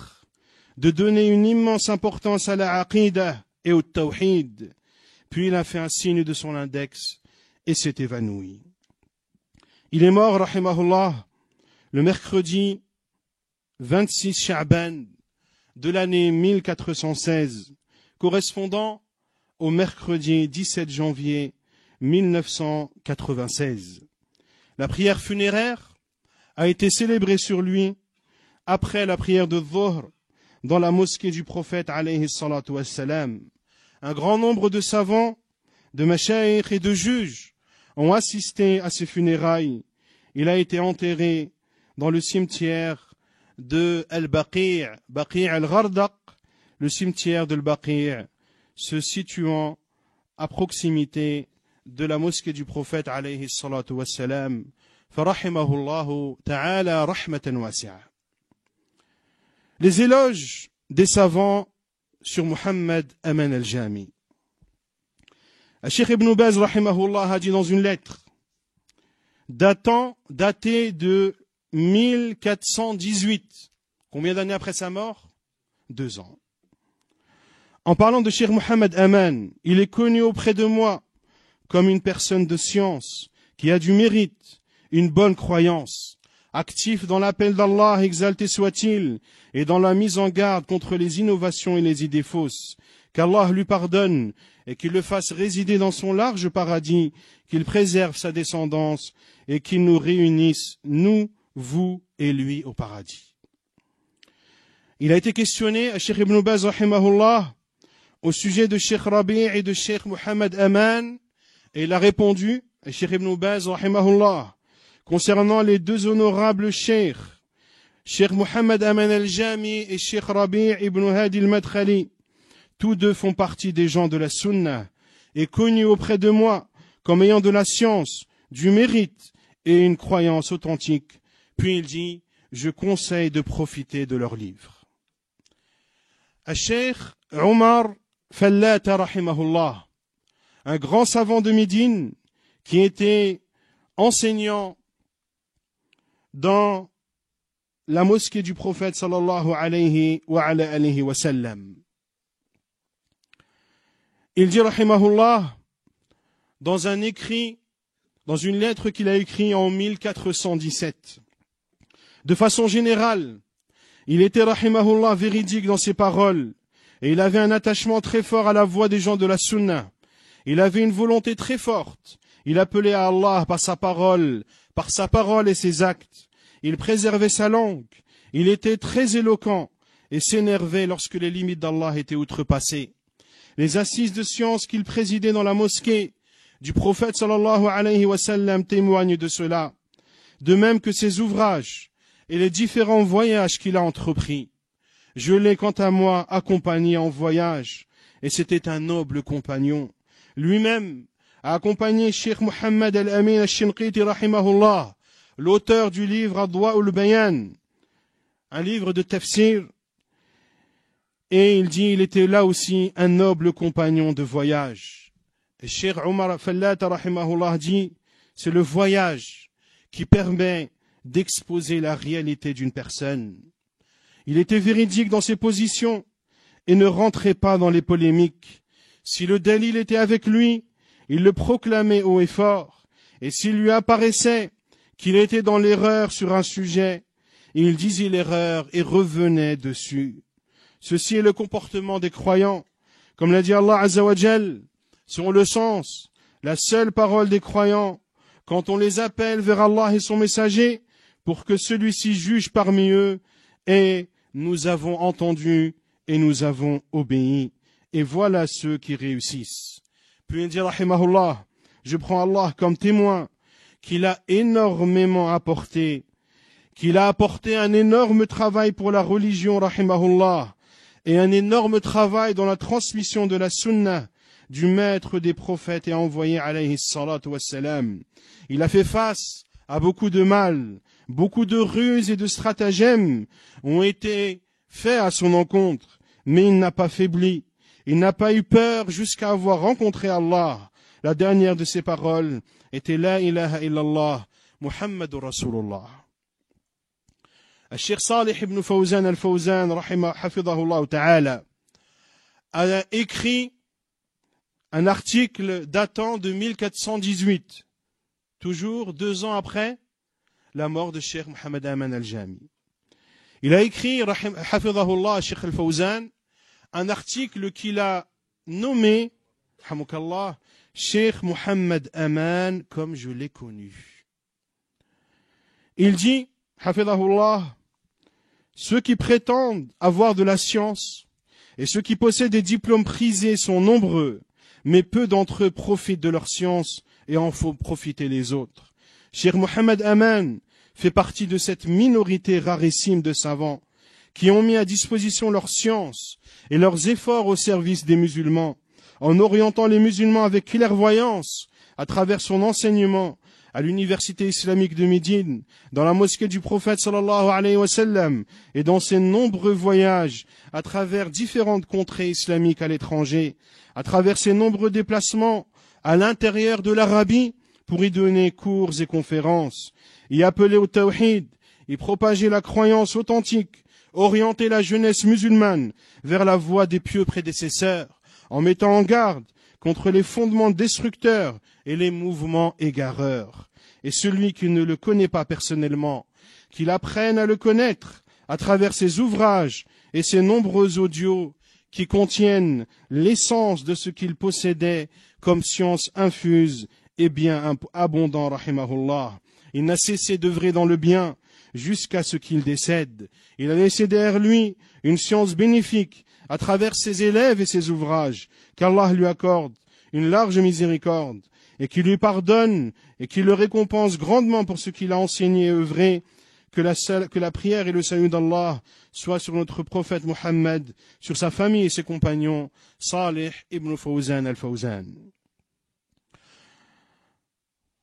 de donner une immense importance à la aqidah et au tawhid. Puis il a fait un signe de son index et s'est évanoui. Il est mort, rahimahullah, le mercredi 26 Sha'ban de l'année 1416, correspondant au mercredi 17 janvier 1996. La prière funéraire a été célébrée sur lui après la prière de Dhuhr dans la mosquée du prophète alayhi salatu wassalam. Un grand nombre de savants, de mashaykh et de juges ont assisté à ces funérailles. Il a été enterré dans le cimetière de Al-Baqi', Baqi' al-Ghardaq, le cimetière de Al-Baqi' se situant à proximité de la mosquée du prophète alayhi salatu wassalam, farahimahullahu ta'ala rahmatan wasi'a. Les éloges des savants sur Muhammad Aman al-Jami. Cheikh Ibn Baz rahimahullah a dit dans une lettre datée de 1418. Combien d'années après sa mort? 2 ans. En parlant de Cheikh Muhammad Aman, il est connu auprès de moi comme une personne de science qui a du mérite, une bonne croyance. actif dans l'appel d'Allah, exalté soit-il, et dans la mise en garde contre les innovations et les idées fausses. Qu'Allah lui pardonne et qu'il le fasse résider dans son large paradis, qu'il préserve sa descendance et qu'il nous réunisse, nous, vous et lui, au paradis. Il a été questionné à Cheikh Ibn Baz, rahimahullah, au sujet de Cheikh Rabi' et de Cheikh Mohammed Aman, et il a répondu à Cheikh Ibn Baz, rahimahullah, concernant les deux honorables cheikhs, Cheikh Mohammed Aman al-Jami et Cheikh Rabi' ibn Hadi al-Madkhali. Tous deux font partie des gens de la Sunna et connus auprès de moi comme ayant de la science, du mérite et une croyance authentique. Puis il dit, je conseille de profiter de leurs livres. Cheikh Omar Fallata rahimahullah, un grand savant de Médine qui était enseignant dans la mosquée du prophète sallallahu alayhi wa sallam. Il dit rahimahullah dans un écrit, dans une lettre qu'il a écrite en 1417. De façon générale, il était rahimahullah véridique dans ses paroles et il avait un attachement très fort à la voix des gens de la Sunna. Il avait une volonté très forte. Il appelait à Allah par sa parole et ses actes. Il préservait sa langue. Il était très éloquent et s'énervait lorsque les limites d'Allah étaient outrepassées. Les assises de science qu'il présidait dans la mosquée du prophète sallallahu alayhi wa sallam témoignent de cela, de même que ses ouvrages et les différents voyages qu'il a entrepris. Je l'ai quant à moi accompagné en voyage, et c'était un noble compagnon. Lui-même a accompagné Cheikh Mohammed al-Amin al-Shinqiti rahimahullah, l'auteur du livre Adwa'ul Bayan, un livre de tafsir. Et il dit, il était là aussi un noble compagnon de voyage. Et Cheikh Omar Fallata rahimahullah dit, c'est le voyage qui permet d'exposer la réalité d'une personne. Il était véridique dans ses positions et ne rentrait pas dans les polémiques. Si le dalil était avec lui, il le proclamait haut et fort. Et s'il lui apparaissait qu'il était dans l'erreur sur un sujet, il disait l'erreur et revenait dessus. Ceci est le comportement des croyants. Comme l'a dit Allah Azza wa Jal, selon le sens, la seule parole des croyants, quand on les appelle vers Allah et son messager, pour que celui-ci juge parmi eux, et nous avons entendu et nous avons obéi. Et voilà ceux qui réussissent. Puis il dit, rahimahullah, je prends Allah comme témoin, qu'il a énormément apporté, qu'il a apporté un énorme travail pour la religion, rahimahullah, et un énorme travail dans la transmission de la sunna du maître des prophètes et envoyé alayhi salatu wassalam. Il a fait face à beaucoup de mal, beaucoup de ruses et de stratagèmes ont été faits à son encontre, mais il n'a pas faibli, il n'a pas eu peur jusqu'à avoir rencontré Allah. La dernière de ses paroles était La ilaha illallah, Muhammadur Rasulullah. Cheikh Salih ibn Fawzan al-Fawzan, hafidahullah ta'ala, a écrit un article datant de 1418, toujours 2 ans après la mort de Cheikh Mohammed Aman al-Jami. Il a écrit, hafidahullah, Cheikh al-Fawzan, un article qu'il a nommé, hamukallah, Cheikh Mohammed Aman comme je l'ai connu. Il dit, hafidahullah, ceux qui prétendent avoir de la science et ceux qui possèdent des diplômes prisés sont nombreux, mais peu d'entre eux profitent de leur science et en font profiter les autres. Cheikh Mohammed Aman fait partie de cette minorité rarissime de savants qui ont mis à disposition leur science et leurs efforts au service des musulmans, en orientant les musulmans avec clairvoyance à travers son enseignement à l'université islamique de Médine, dans la mosquée du prophète sallallahu alayhi wa sallam et dans ses nombreux voyages à travers différentes contrées islamiques à l'étranger, à travers ses nombreux déplacements à l'intérieur de l'Arabie pour y donner cours et conférences, y appeler au tawhid, y propager la croyance authentique, orienter la jeunesse musulmane vers la voie des pieux prédécesseurs, en mettant en garde contre les fondements destructeurs et les mouvements égareurs. Et celui qui ne le connaît pas personnellement qu'il apprenne à le connaître à travers ses ouvrages et ses nombreux audios qui contiennent l'essence de ce qu'il possédait comme science infuse et bien abondant, rahimahullah. Il n'a cessé d'œuvrer dans le bien jusqu'à ce qu'il décède. Il a laissé derrière lui une science bénéfique à travers ses élèves et ses ouvrages, qu'Allah lui accorde une large miséricorde et qu'il lui pardonne et qu'il le récompense grandement pour ce qu'il a enseigné et œuvré. Que la prière et le salut d'Allah soient sur notre prophète Muhammad, sur sa famille et ses compagnons, Salih ibn Fawzan al-Fawzan.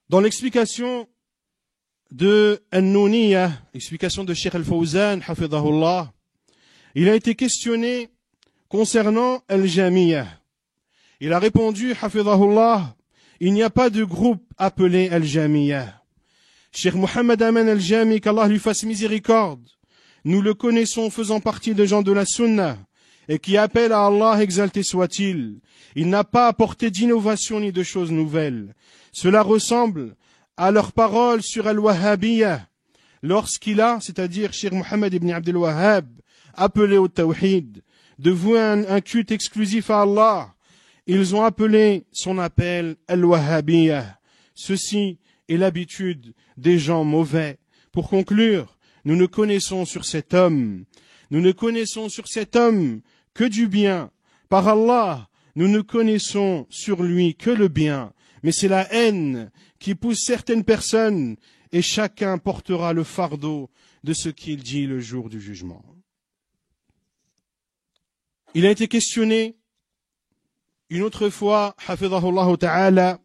Dans l'explication de An-Nouniyah, explication de Cheikh al-Fawzan, hafidhahullah, il a été questionné concernant Al-Jamiyah. Il a répondu, hafidhahullah, il n'y a pas de groupe appelé Al-Jamiyah. Cheikh Mohammed Aman Al-Jami, qu'Allah lui fasse miséricorde, nous le connaissons faisant partie des gens de la Sunna et qui appelle à Allah, exalté soit-il. Il n'a pas apporté d'innovation ni de choses nouvelles. Cela ressemble à leurs paroles sur Al-Wahhabiyah lorsqu'il a, c'est-à-dire Cheikh Mohammed ibn Abdel Wahhab, appelé au Tawhid, de vouer un culte exclusif à Allah. Ils ont appelé son appel Al-Wahhabiyah. Ceci est l'habitude des gens mauvais. Pour conclure, nous ne connaissons sur cet homme que du bien. Par Allah, nous ne connaissons sur lui que le bien. Mais c'est la haine qui pousse certaines personnes et chacun portera le fardeau de ce qu'il dit le jour du jugement. Il a été questionné une autre fois, hafidhahullah ta'ala,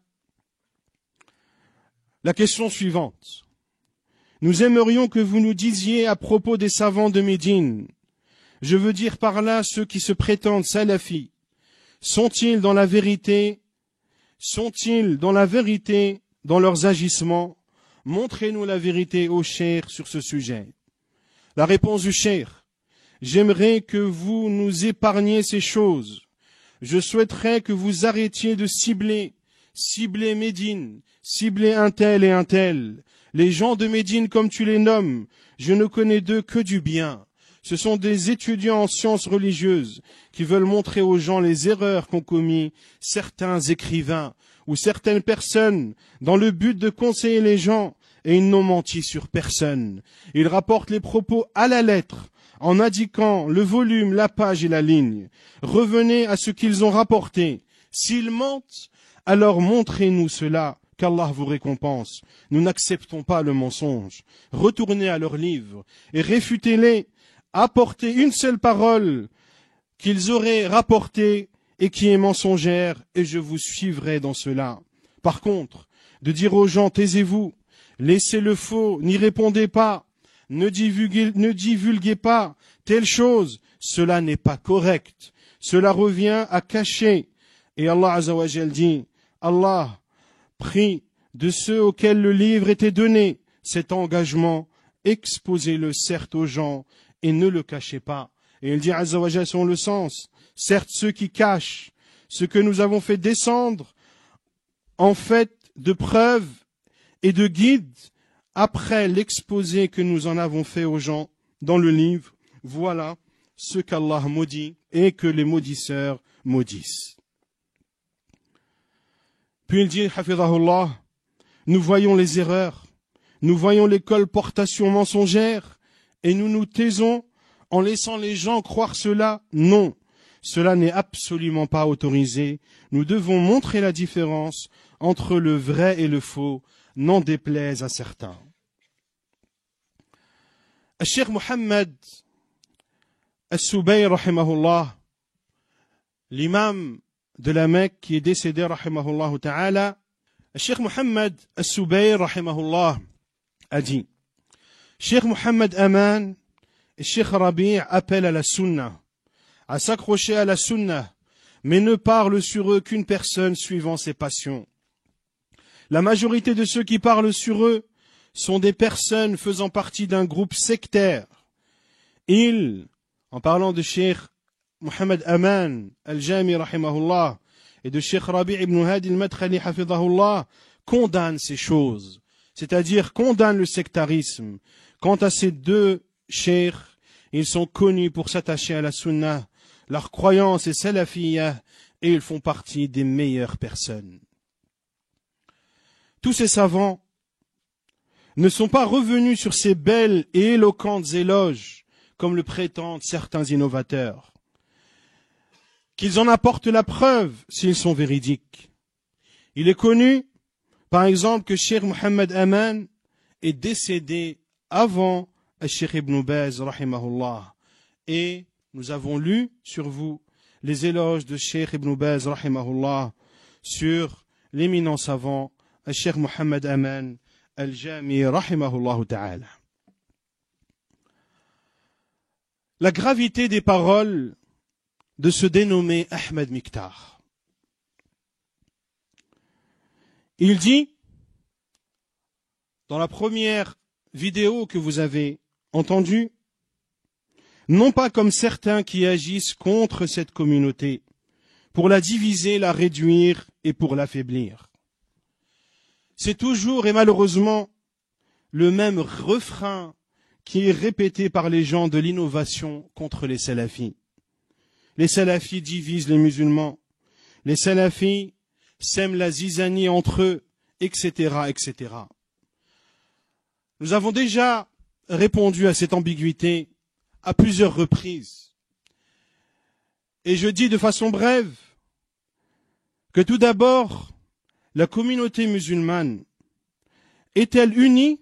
la question suivante. Nous aimerions que vous nous disiez à propos des savants de Médine, je veux dire par là ceux qui se prétendent salafis, sont-ils dans la vérité dans leurs agissements? Montrez-nous la vérité, ô cheikh, sur ce sujet. La réponse du cheikh: j'aimerais que vous nous épargniez ces choses. Je souhaiterais que vous arrêtiez de cibler Médine, cibler un tel et un tel. Les gens de Médine, comme tu les nommes, je ne connais d'eux que du bien. Ce sont des étudiants en sciences religieuses qui veulent montrer aux gens les erreurs qu'ont commis certains écrivains ou certaines personnes dans le but de conseiller les gens, et ils n'ont menti sur personne. Ils rapportent les propos à la lettre, en indiquant le volume, la page et la ligne. Revenez à ce qu'ils ont rapporté. S'ils mentent, alors montrez-nous cela, qu'Allah vous récompense. Nous n'acceptons pas le mensonge. Retournez à leurs livres et réfutez-les. Apportez une seule parole qu'ils auraient rapportée et qui est mensongère, et je vous suivrai dans cela. Par contre, de dire aux gens, taisez-vous, laissez le faux, n'y répondez pas, ne divulguez pas telle chose, cela n'est pas correct. Cela revient à cacher. Et Allah Azza wa Jal dit, Allah prie de ceux auxquels le livre était donné cet engagement, exposez-le certes aux gens et ne le cachez pas. Et il dit Azza wa Jal selon le sens, certes ceux qui cachent ce que nous avons fait descendre en fait de preuves et de guides après l'exposé que nous en avons fait aux gens dans le livre, voilà ce qu'Allah maudit et que les maudisseurs maudissent. Puis il dit, hafidhahullah, nous voyons les erreurs, nous voyons les colportations mensongères et nous nous taisons en laissant les gens croire cela. Non, cela n'est absolument pas autorisé. Nous devons montrer la différence entre le vrai et le faux, n'en déplaise à certains. Cheikh Mohammed As-Subayr, rahimahullah, l'imam de la Mecque qui est décédé, rahimahullah ta'ala, Cheikh Mohammed As-Subayr, rahimahullah, a dit, Cheikh Mohammed Aman et Cheikh Rabi' appellent à la sunna, à s'accrocher à la sunna, mais ne parlent sur eux qu'une personne suivant ses passions. La majorité de ceux qui parlent sur eux sont des personnes faisant partie d'un groupe sectaire. Ils, en parlant de Cheikh Mohammed Aman Al-Jami rahimahullah et de Cheikh Rabi' ibn Hadi al-Madkhali hafidhahullah, condamnent ces choses, c'est-à-dire condamnent le sectarisme, Quant à ces deux cheikhs, ils sont connus pour s'attacher à la sunna, leur croyance est salafiyya et ils font partie des meilleures personnes. Tous ces savants ne sont pas revenus sur ces belles et éloquentes éloges, comme le prétendent certains innovateurs, qu'ils en apportent la preuve s'ils sont véridiques. Il est connu, par exemple, que Cheikh Mohammed Aman est décédé avant Cheikh Ibn Baz, rahimahullah. Et nous avons lu sur vous les éloges de Cheikh Ibn Baz, rahimahullah, sur l'éminent savant Cheikh Mohammed Aman al-Jami, rahimahullah ta'ala. La gravité des paroles de ce dénommé Ahmed Miktar. Il dit, dans la première vidéo que vous avez entendue, non pas comme certains qui agissent contre cette communauté, pour la diviser, la réduire et pour l'affaiblir. C'est toujours et malheureusement le même refrain qui est répété par les gens de l'innovation contre les salafis. Les salafis divisent les musulmans, les salafis sèment la zizanie entre eux, etc., etc. Nous avons déjà répondu à cette ambiguïté à plusieurs reprises. Et je dis de façon brève que tout d'abord, la communauté musulmane est-elle unie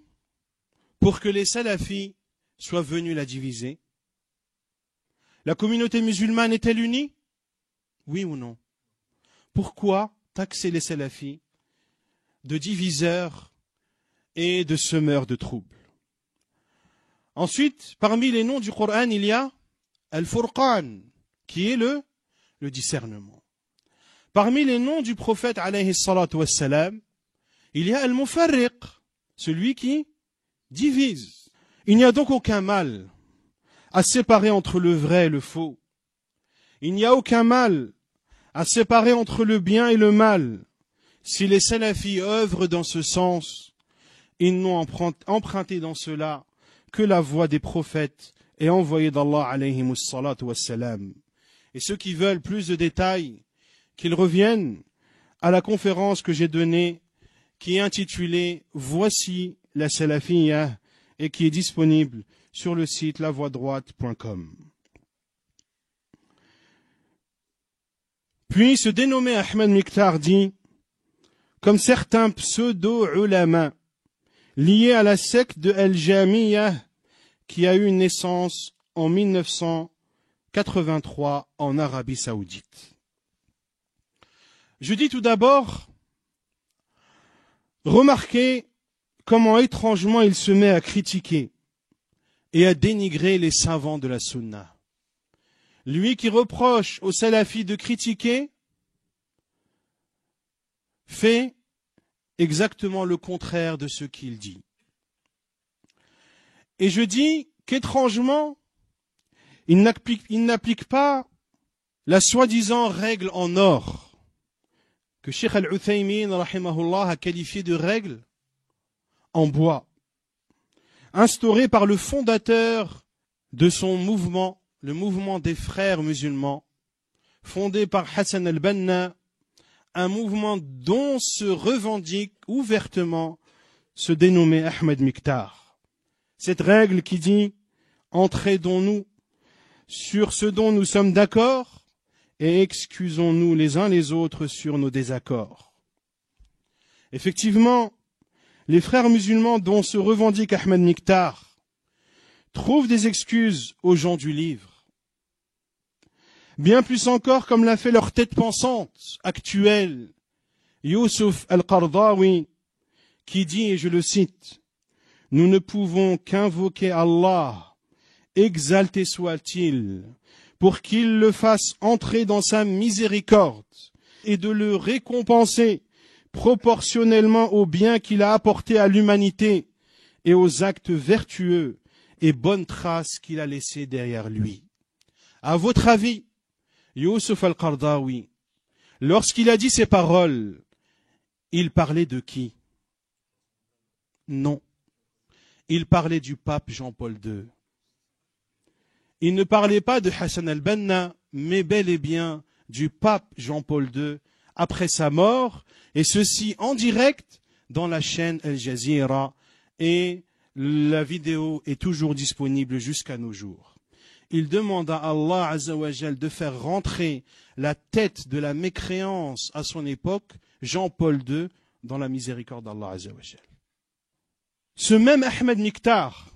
pour que les salafis soient venus la diviser? La communauté musulmane est-elle unie? Oui ou non? Pourquoi taxer les salafis de diviseurs et de semeurs de troubles? Ensuite, parmi les noms du Coran, il y a Al-Furqan, qui est le discernement. Parmi les noms du prophète, alayhi salatu wassalam, il y a Al-Mufarriq, celui qui divise. Il n'y a donc aucun mal à séparer entre le vrai et le faux. Il n'y a aucun mal à séparer entre le bien et le mal. Si les salafis œuvrent dans ce sens, ils n'ont emprunté dans cela que la voie des prophètes et envoyés d'Allah alayhimus salatu wassalam. Et ceux qui veulent plus de détails, qu'ils reviennent à la conférence que j'ai donnée, qui est intitulée « Voici la salafiyya » et qui est disponible sur le site lavoidroite.com. Puis ce dénommé Ahmed Miktar dit, comme certains pseudo-ulama liés à la secte de Al-Jamiyya qui a eu naissance en 1983 en Arabie Saoudite. Je dis tout d'abord, remarquez comment étrangement il se met à critiquer et à dénigrer les savants de la sunna. Lui qui reproche aux salafis de critiquer, fait exactement le contraire de ce qu'il dit. Et je dis qu'étrangement, il n'applique pas la soi-disant règle en or, que Cheikh Al-Uthaymin, rahimahullah, a qualifié de règle en bois, instaurée par le fondateur de son mouvement, le mouvement des frères musulmans, fondé par Hassan al-Banna, un mouvement dont se revendique ouvertement ce dénommé Ahmed Miktar. Cette règle qui dit « Entraidons-nous sur ce dont nous sommes d'accord et excusons-nous les uns les autres sur nos désaccords. » Effectivement, les frères musulmans dont se revendique Ahmed Miktar trouvent des excuses aux gens du livre. Bien plus encore comme l'a fait leur tête pensante actuelle, Youssouf Al-Qardawi, qui dit, et je le cite, « Nous ne pouvons qu'invoquer Allah, exalté soit-il, pour qu'il le fasse entrer dans sa miséricorde et de le récompenser proportionnellement au bien qu'il a apporté à l'humanité et aux actes vertueux et bonnes traces qu'il a laissées derrière lui. » À votre avis, Youssouf Al-Qardawi, lorsqu'il a dit ces paroles, il parlait de qui? Non. il parlait du pape Jean-Paul II. Il ne parlait pas de Hassan al-Banna, mais bel et bien du pape Jean-Paul II après sa mort, et ceci en direct dans la chaîne Al Jazeera, et la vidéo est toujours disponible jusqu'à nos jours. Il demande à Allah Azza wa Jal de faire rentrer la tête de la mécréance à son époque, Jean-Paul II, dans la miséricorde d'Allah Azza wa Jal. Ce même Ahmed Miktar,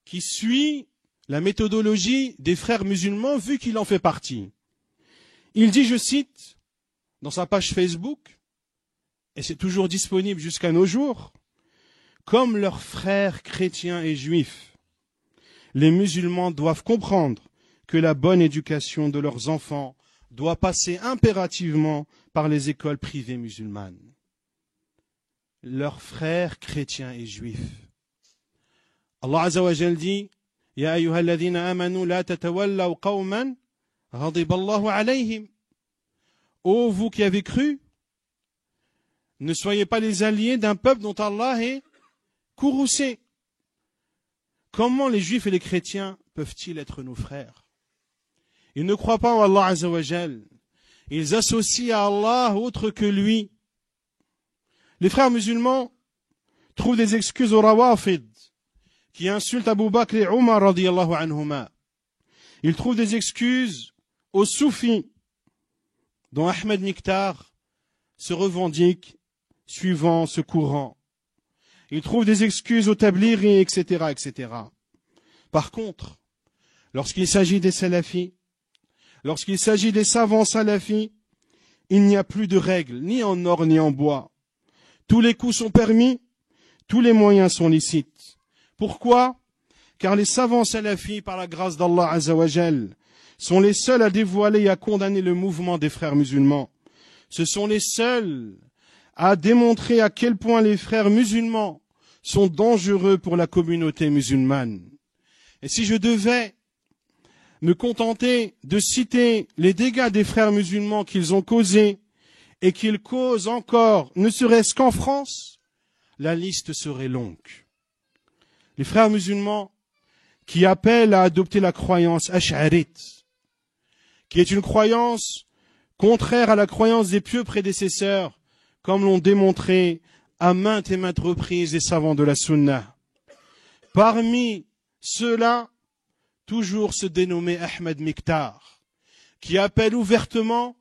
qui suit la méthodologie des frères musulmans, vu qu'il en fait partie, il dit, je cite, dans sa page Facebook, et c'est toujours disponible jusqu'à nos jours, comme leurs frères chrétiens et juifs, les musulmans doivent comprendre que la bonne éducation de leurs enfants doit passer impérativement par les écoles privées musulmanes. Leurs frères chrétiens et juifs. Allah Azza wa Jal dit, Ya ayyuha alladhina amanu la tatawallaw qawman ghadiba Allahu alayhim. Ô vous qui avez cru, ne soyez pas les alliés d'un peuple dont Allah est courroucé. Comment les juifs et les chrétiens peuvent-ils être nos frères? Ils ne croient pas en Allah Azza wa Jal. Ils associent à Allah autre que lui. Les frères musulmans trouvent des excuses aux Rawafid qui insultent Abu Bakr et Omar radiyallahu anhuma. Ils trouvent des excuses aux Soufis dont Ahmed Miktar se revendique suivant ce courant. Ils trouvent des excuses aux Tabliris, etc., etc. Par contre, lorsqu'il s'agit des salafis, lorsqu'il s'agit des savants salafis, il n'y a plus de règles, ni en or ni en bois. Tous les coups sont permis, tous les moyens sont licites. Pourquoi? Car les savants salafis, par la grâce d'Allah Azza wa Jal, sont les seuls à dévoiler et à condamner le mouvement des frères musulmans. Ce sont les seuls à démontrer à quel point les frères musulmans sont dangereux pour la communauté musulmane. Et si je devais me contenter de citer les dégâts des frères musulmans qu'ils ont causés et qu'ils causent encore, ne serait-ce qu'en France, la liste serait longue. Les frères musulmans qui appellent à adopter la croyance ash'arite, qui est une croyance contraire à la croyance des pieux prédécesseurs, comme l'ont démontré à maintes et maintes reprises les savants de la Sunna. Parmi ceux-là, toujours se dénommer Ahmed Miktar, qui appelle ouvertement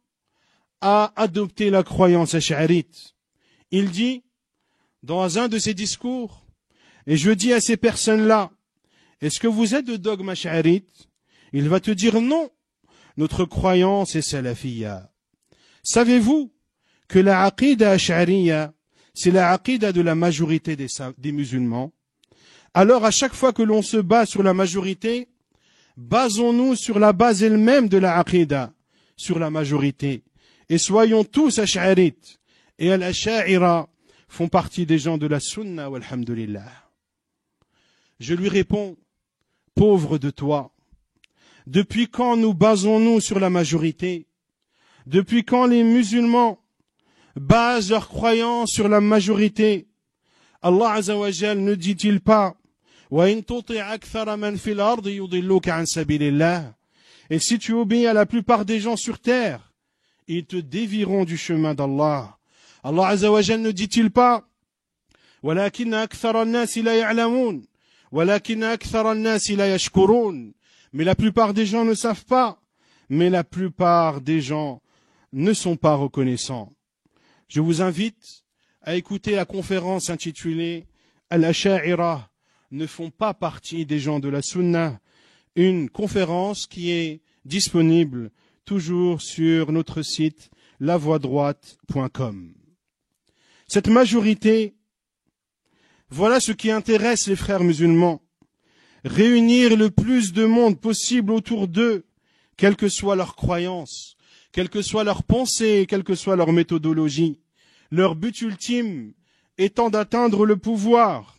à adopter la croyance ash'arite. Il dit, dans un de ses discours, et je dis à ces personnes-là, est-ce que vous êtes de dogme ash'arite? Il va te dire non, notre croyance est salafiyya. Savez-vous que la aqida ash'ariyya, c'est la aqida de la majorité des musulmans? Alors à chaque fois que l'on se base sur la majorité, basons-nous sur la base elle-même de la aqida, sur la majorité. Et soyons tous ash'arites. Et al-ash'a'ira font partie des gens de la sunna, walhamdulillah. Je lui réponds, pauvre de toi, depuis quand nous basons-nous sur la majorité? Depuis quand les musulmans basent leurs croyances sur la majorité? Allah Azza wa Jal ne dit-il pas, et si tu obéis à la plupart des gens sur terre, ils te dévieront du chemin d'Allah. Allah Azza wa Jal ne dit-il pas, mais la plupart des gens ne savent pas, mais la plupart des gens ne sont pas reconnaissants. Je vous invite à écouter la conférence intitulée Al-Asha'ira ne font pas partie des gens de la Sunna, une conférence qui est disponible toujours sur notre site lavoidroite.com. Cette majorité, voilà ce qui intéresse les frères musulmans. Réunir le plus de monde possible autour d'eux, quelle que soit leur croyance, quelle que soit leur pensée, quelle que soit leur méthodologie. Leur but ultime étant d'atteindre le pouvoir.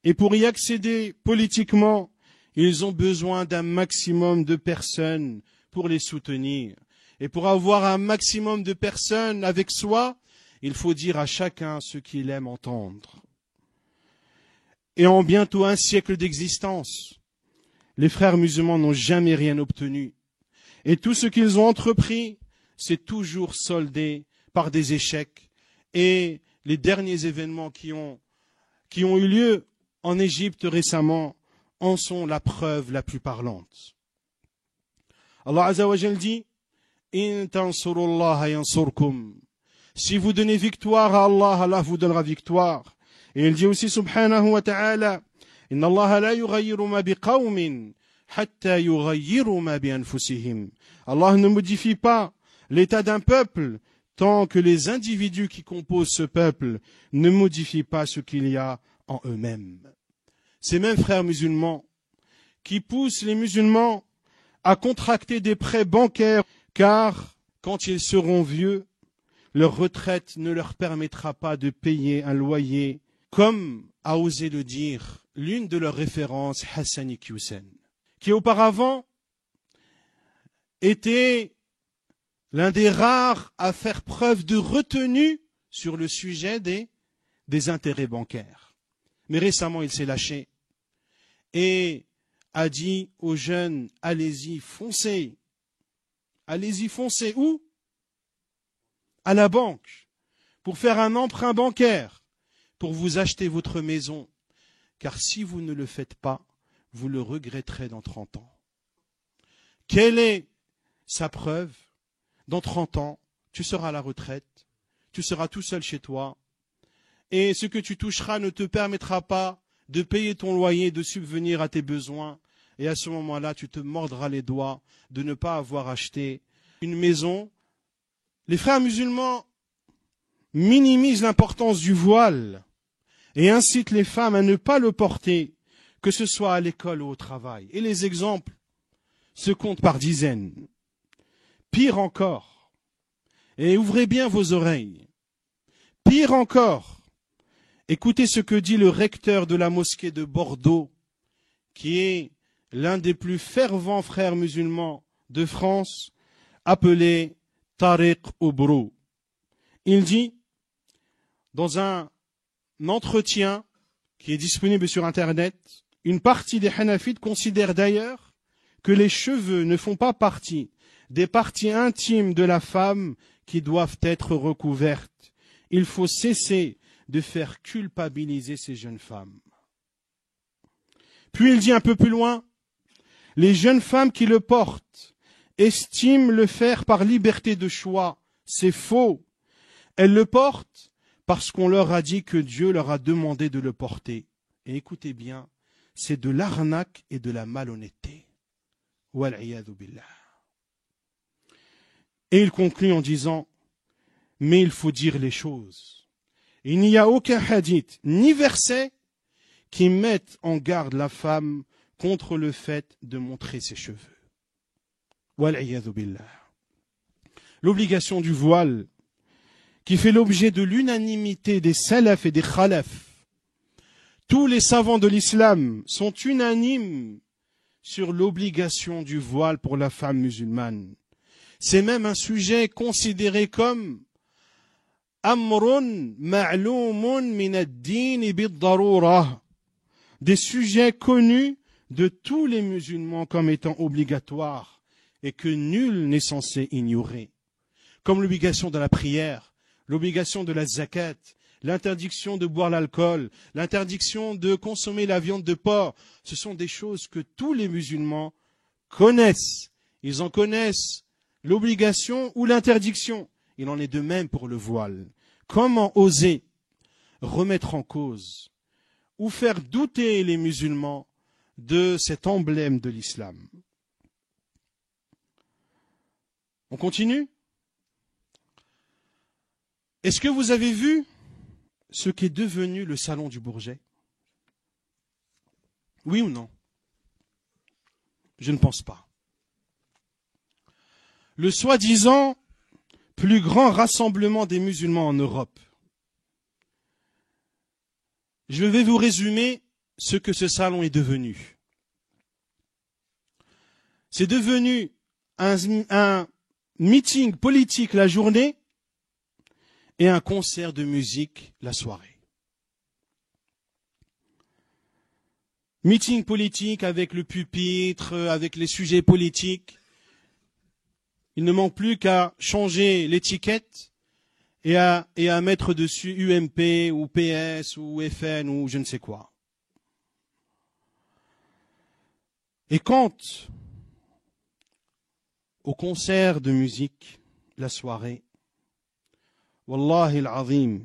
Et pour y accéder politiquement, ils ont besoin d'un maximum de personnes pour les soutenir. Et pour avoir un maximum de personnes avec soi, il faut dire à chacun ce qu'il aime entendre. et en bientôt un siècle d'existence, les frères musulmans n'ont jamais rien obtenu. Et tout ce qu'ils ont entrepris, c'est toujours soldé par des échecs. Et les derniers événements qui ont eu lieu en Égypte récemment en sont la preuve la plus parlante. Allah Azza wa Jal dit « In tansurullaha yansurkum » Si vous donnez victoire à Allah, Allah vous donnera victoire. Et il dit aussi subhanahu wa ta'ala « Inna Allah la yughayyiru ma biqawmin hatta yughayyiru ma bi anfusihim » Allah ne modifie pas l'état d'un peuple tant que les individus qui composent ce peuple ne modifient pas ce qu'il y a en eux-mêmes. Ces mêmes frères musulmans qui poussent les musulmans à contracter des prêts bancaires car quand ils seront vieux, leur retraite ne leur permettra pas de payer un loyer, comme a osé le dire l'une de leurs références, Hassani Hussein, qui auparavant était l'un des rares à faire preuve de retenue sur le sujet des intérêts bancaires. Mais récemment, il s'est lâché et a dit aux jeunes, allez-y, foncez. Allez-y, foncez. Où? À la banque, pour faire un emprunt bancaire, pour vous acheter votre maison. Car si vous ne le faites pas, vous le regretterez dans 30 ans. Quelle est sa preuve? Dans 30 ans, tu seras à la retraite, tu seras tout seul chez toi, et ce que tu toucheras ne te permettra pas de payer ton loyer, de subvenir à tes besoins, et à ce moment-là, tu te mordras les doigts de ne pas avoir acheté une maison. Les frères musulmans minimisent l'importance du voile et incitent les femmes à ne pas le porter, que ce soit à l'école ou au travail. Et les exemples se comptent par dizaines. Pire encore, et ouvrez bien vos oreilles, pire encore, écoutez ce que dit le recteur de la mosquée de Bordeaux, qui est l'un des plus fervents frères musulmans de France, appelé Tariq Oubrou. Il dit, dans un entretien qui est disponible sur Internet, une partie des Hanafites considère d'ailleurs que les cheveux ne font pas partie des parties intimes de la femme qui doivent être recouvertes. Il faut cesser de faire culpabiliser ces jeunes femmes. Puis il dit un peu plus loin, les jeunes femmes qui le portent estiment le faire par liberté de choix. C'est faux. Elles le portent parce qu'on leur a dit que Dieu leur a demandé de le porter. Et écoutez bien, c'est de l'arnaque et de la malhonnêteté. Wal'iyadhu billah. Et il conclut en disant, mais il faut dire les choses. Il n'y a aucun hadith, ni verset, qui mette en garde la femme contre le fait de montrer ses cheveux. Wal'iyadhu billah. L'obligation du voile, qui fait l'objet de l'unanimité des salaf et des khalaf. Tous les savants de l'islam sont unanimes sur l'obligation du voile pour la femme musulmane. C'est même un sujet considéré comme amrun ma'loumun min ad-din bid-darura, des sujets connus de tous les musulmans comme étant obligatoires et que nul n'est censé ignorer, comme l'obligation de la prière, l'obligation de la zakat, l'interdiction de boire l'alcool, l'interdiction de consommer la viande de porc. Ce sont des choses que tous les musulmans connaissent. Ils en connaissent l'obligation ou l'interdiction. Il en est de même pour le voile. Comment oser remettre en cause ou faire douter les musulmans de cet emblème de l'islam? On continue? Est-ce que vous avez vu ce qu'est devenu le salon du Bourget? Oui ou non? Je ne pense pas. Le soi-disant plus grand rassemblement des musulmans en Europe. Je vais vous résumer ce que ce salon est devenu. C'est devenu un meeting politique la journée et un concert de musique la soirée. meeting politique avec le pupitre, avec les sujets politiques. Il ne manque plus qu'à changer l'étiquette et à mettre dessus UMP ou PS ou FN ou je ne sais quoi. Et quant au concert de musique, la soirée, Wallahi al-Azim,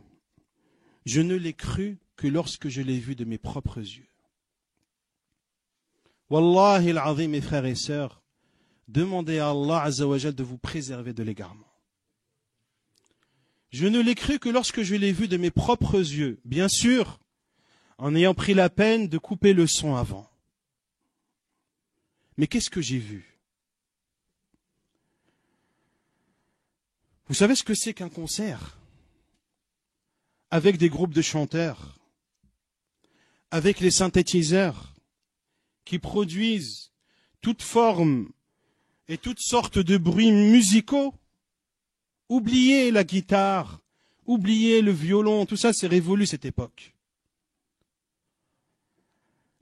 je ne l'ai cru que lorsque je l'ai vu de mes propres yeux. Wallahi al-Azim, mes frères et sœurs, demandez à Allah Azza wa Jal de vous préserver de l'égarement. Je ne l'ai cru que lorsque je l'ai vu de mes propres yeux, bien sûr, en ayant pris la peine de couper le son avant. Mais qu'est-ce que j'ai vu? Vous savez ce que c'est qu'un concert? Avec des groupes de chanteurs, avec les synthétiseurs qui produisent toute forme et toutes sortes de bruits musicaux. Oubliez la guitare, oubliez le violon, tout ça c'est révolu cette époque.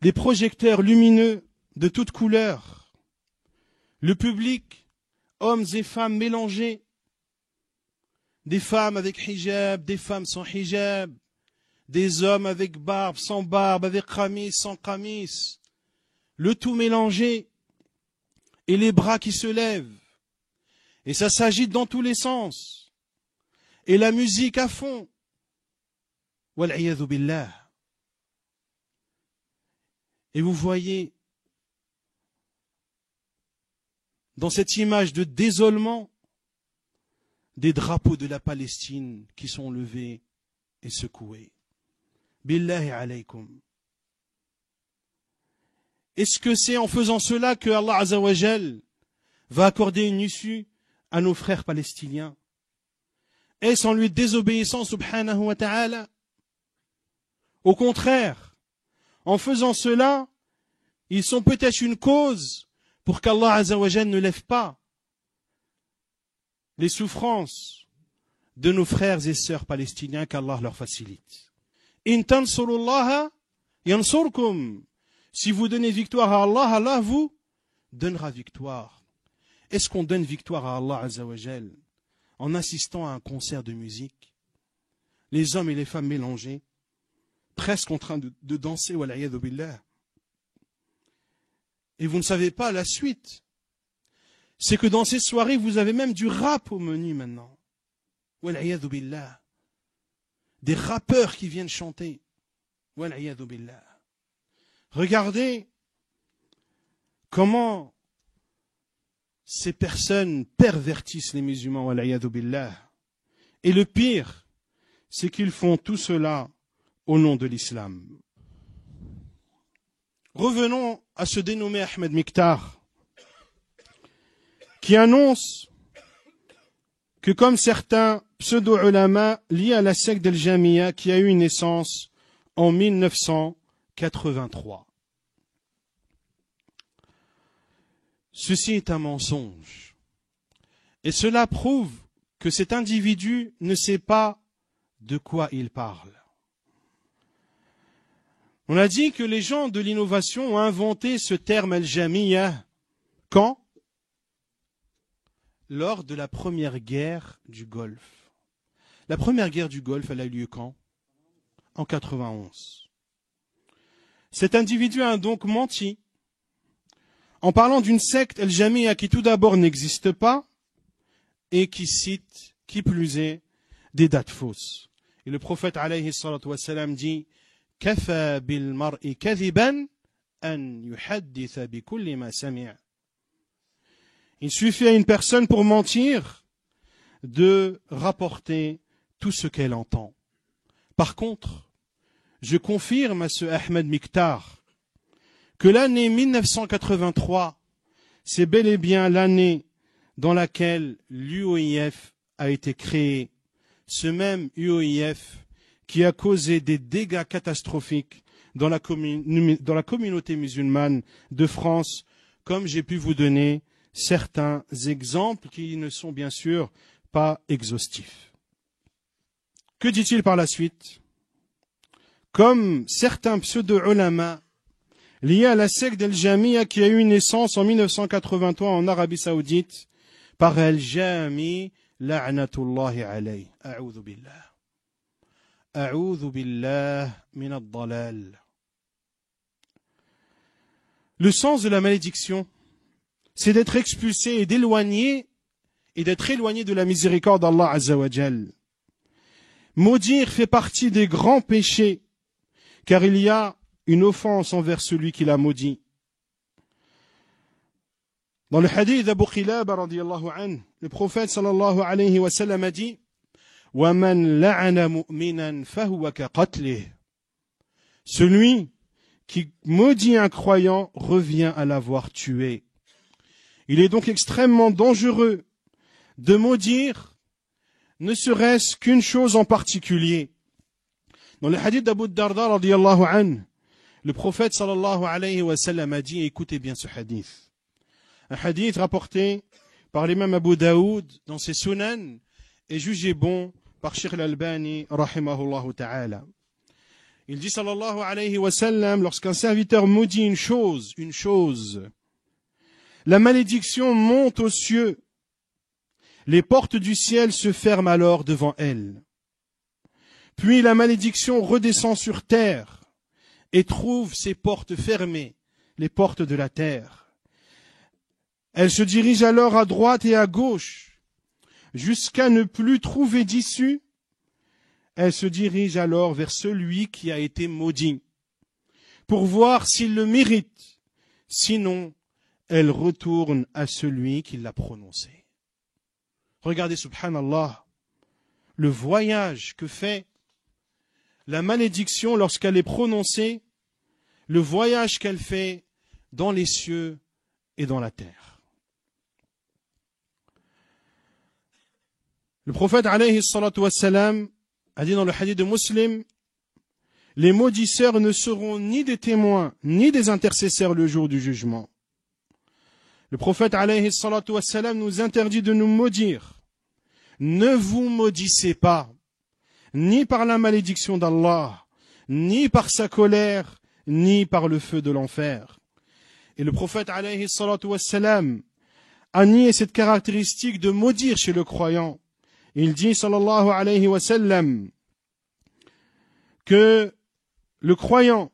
Les projecteurs lumineux de toutes couleurs, le public, hommes et femmes mélangés, des femmes avec hijab, des femmes sans hijab, des hommes avec barbe, sans barbe, avec qamis, sans qamis, le tout mélangé, et les bras qui se lèvent, et ça s'agite dans tous les sens, et la musique à fond. Wal'iyadhu billah. Et vous voyez, dans cette image de désolement, des drapeaux de la Palestine qui sont levés et secoués. Billahi alaykum. Est-ce que c'est en faisant cela que Allah Azza wa Jal va accorder une issue à nos frères palestiniens? Est-ce en lui désobéissant subhanahu wa ta'ala? Au contraire, en faisant cela, ils sont peut-être une cause pour qu'Allah Azza wa Jal ne lève pas les souffrances de nos frères et sœurs palestiniens, qu'Allah leur facilite. In tansurullaha yansurkum. Si vous donnez victoire à Allah, Allah vous donnera victoire. Est-ce qu'on donne victoire à Allah Azza wa Jal en assistant à un concert de musique? Les hommes et les femmes mélangés, presque en train de danser, wal'iyadhu billah. Et vous ne savez pas la suite. C'est que dans ces soirées, vous avez même du rap au menu maintenant. Wal'iyadhu billah. Des rappeurs qui viennent chanter. Wal'iyadhu billah. Regardez comment ces personnes pervertissent les musulmans, wal'iyadhu billah. Et le pire, c'est qu'ils font tout cela au nom de l'islam. Revenons à ce dénommé Ahmed Miktar, qui annonce que comme certains pseudo-ulama liés à la secte d'Al-Jamia qui a eu naissance en 1983. Ceci est un mensonge. Et cela prouve que cet individu ne sait pas de quoi il parle. On a dit que les gens de l'innovation ont inventé ce terme Al-Jamia. Quand? Lors de la première guerre du Golfe. La première guerre du Golfe, elle a eu lieu quand? En 91. Cet individu a donc menti en parlant d'une secte Al-Jamia qui tout d'abord n'existe pas et qui cite, qui plus est, des dates fausses. Et le prophète alayhi salatu wassalam dit Kafa bil mar'i kadhiban an yuhadditha bi kulli ma sami'a. Il suffit à une personne pour mentir de rapporter tout ce qu'elle entend. Par contre, je confirme à ce Ahmed Miktar que l'année 1983, c'est bel et bien l'année dans laquelle l'UOIF a été créé. Ce même UOIF qui a causé des dégâts catastrophiques dans la communauté musulmane de France, comme j'ai pu vous donner certains exemples qui ne sont bien sûr pas exhaustifs. Que dit-il par la suite? Comme certains pseudo-ulama lié à la secte d'Al-Jamiya qui a eu naissance en 1983 en Arabie Saoudite par Al-Jami la'natullahi alayhi. A'udhu billah. A'udhu billah min ad-dalal. Le sens de la malédiction, c'est d'être expulsé et d'éloigner et d'être éloigné de la miséricorde d'Allah Azza wa Jal. Maudire fait partie des grands péchés, car il y a une offense envers celui qui l'a maudit. Dans le hadith d'Abu Qilaba radiyallahu anhu, le prophète sallallahu alayhi wa sallam a dit وَمَنْ لَعَنَ مُؤْمِنًا فَهُوَ كَقَتْلِهِ. Celui qui maudit un croyant revient à l'avoir tué. Il est donc extrêmement dangereux de maudire ne serait-ce qu'une chose en particulier. Dans le hadith d'Abu Darda radiyallahu anhu, le prophète sallallahu alayhi wa sallam a dit, écoutez bien ce hadith. Un hadith rapporté par l'imam Abu Daoud dans ses sunan et jugé bon par Sheikh al-Albani rahimahullahu ta'ala. Il dit sallallahu alayhi wa sallam, lorsqu'un serviteur maudit une chose, la malédiction monte aux cieux. Les portes du ciel se ferment alors devant elle. Puis la malédiction redescend sur terre et trouve ses portes fermées, les portes de la terre. Elle se dirige alors à droite et à gauche, jusqu'à ne plus trouver d'issue. Elle se dirige alors vers celui qui a été maudit, pour voir s'il le mérite. Sinon, elle retourne à celui qui l'a prononcé. Regardez, subhanallah, le voyage que fait la malédiction lorsqu'elle est prononcée, le voyage qu'elle fait dans les cieux et dans la terre. Le prophète alayhi salatu wassalam a dit dans le hadith de Muslim, les maudisseurs ne seront ni des témoins ni des intercesseurs le jour du jugement. Le prophète alayhi salatu wassalam nous interdit de nous maudire. Ne vous maudissez pas, ni par la malédiction d'Allah, ni par sa colère, ni par le feu de l'enfer. Et le prophète alayhi salatu wassalam a nié cette caractéristique de maudire chez le croyant. Il dit sallallahu alayhi wa sallam que le croyant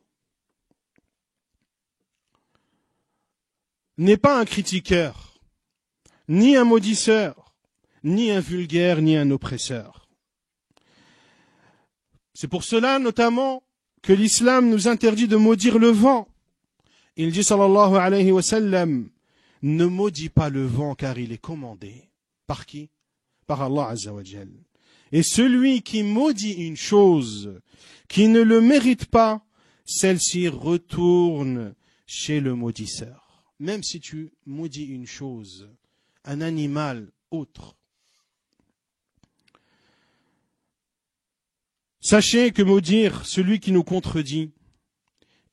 n'est pas un critiqueur, ni un maudisseur, ni un vulgaire, ni un oppresseur. C'est pour cela notamment que l'islam nous interdit de maudire le vent. Il dit sallallahu alayhi wa sallam, ne maudis pas le vent car il est commandé. Par qui? Par Allah Azza wa Jal. Et celui qui maudit une chose qui ne le mérite pas, celle-ci retourne chez le maudisseur. Même si tu maudis une chose, un animal, autre. Sachez que maudire celui qui nous contredit,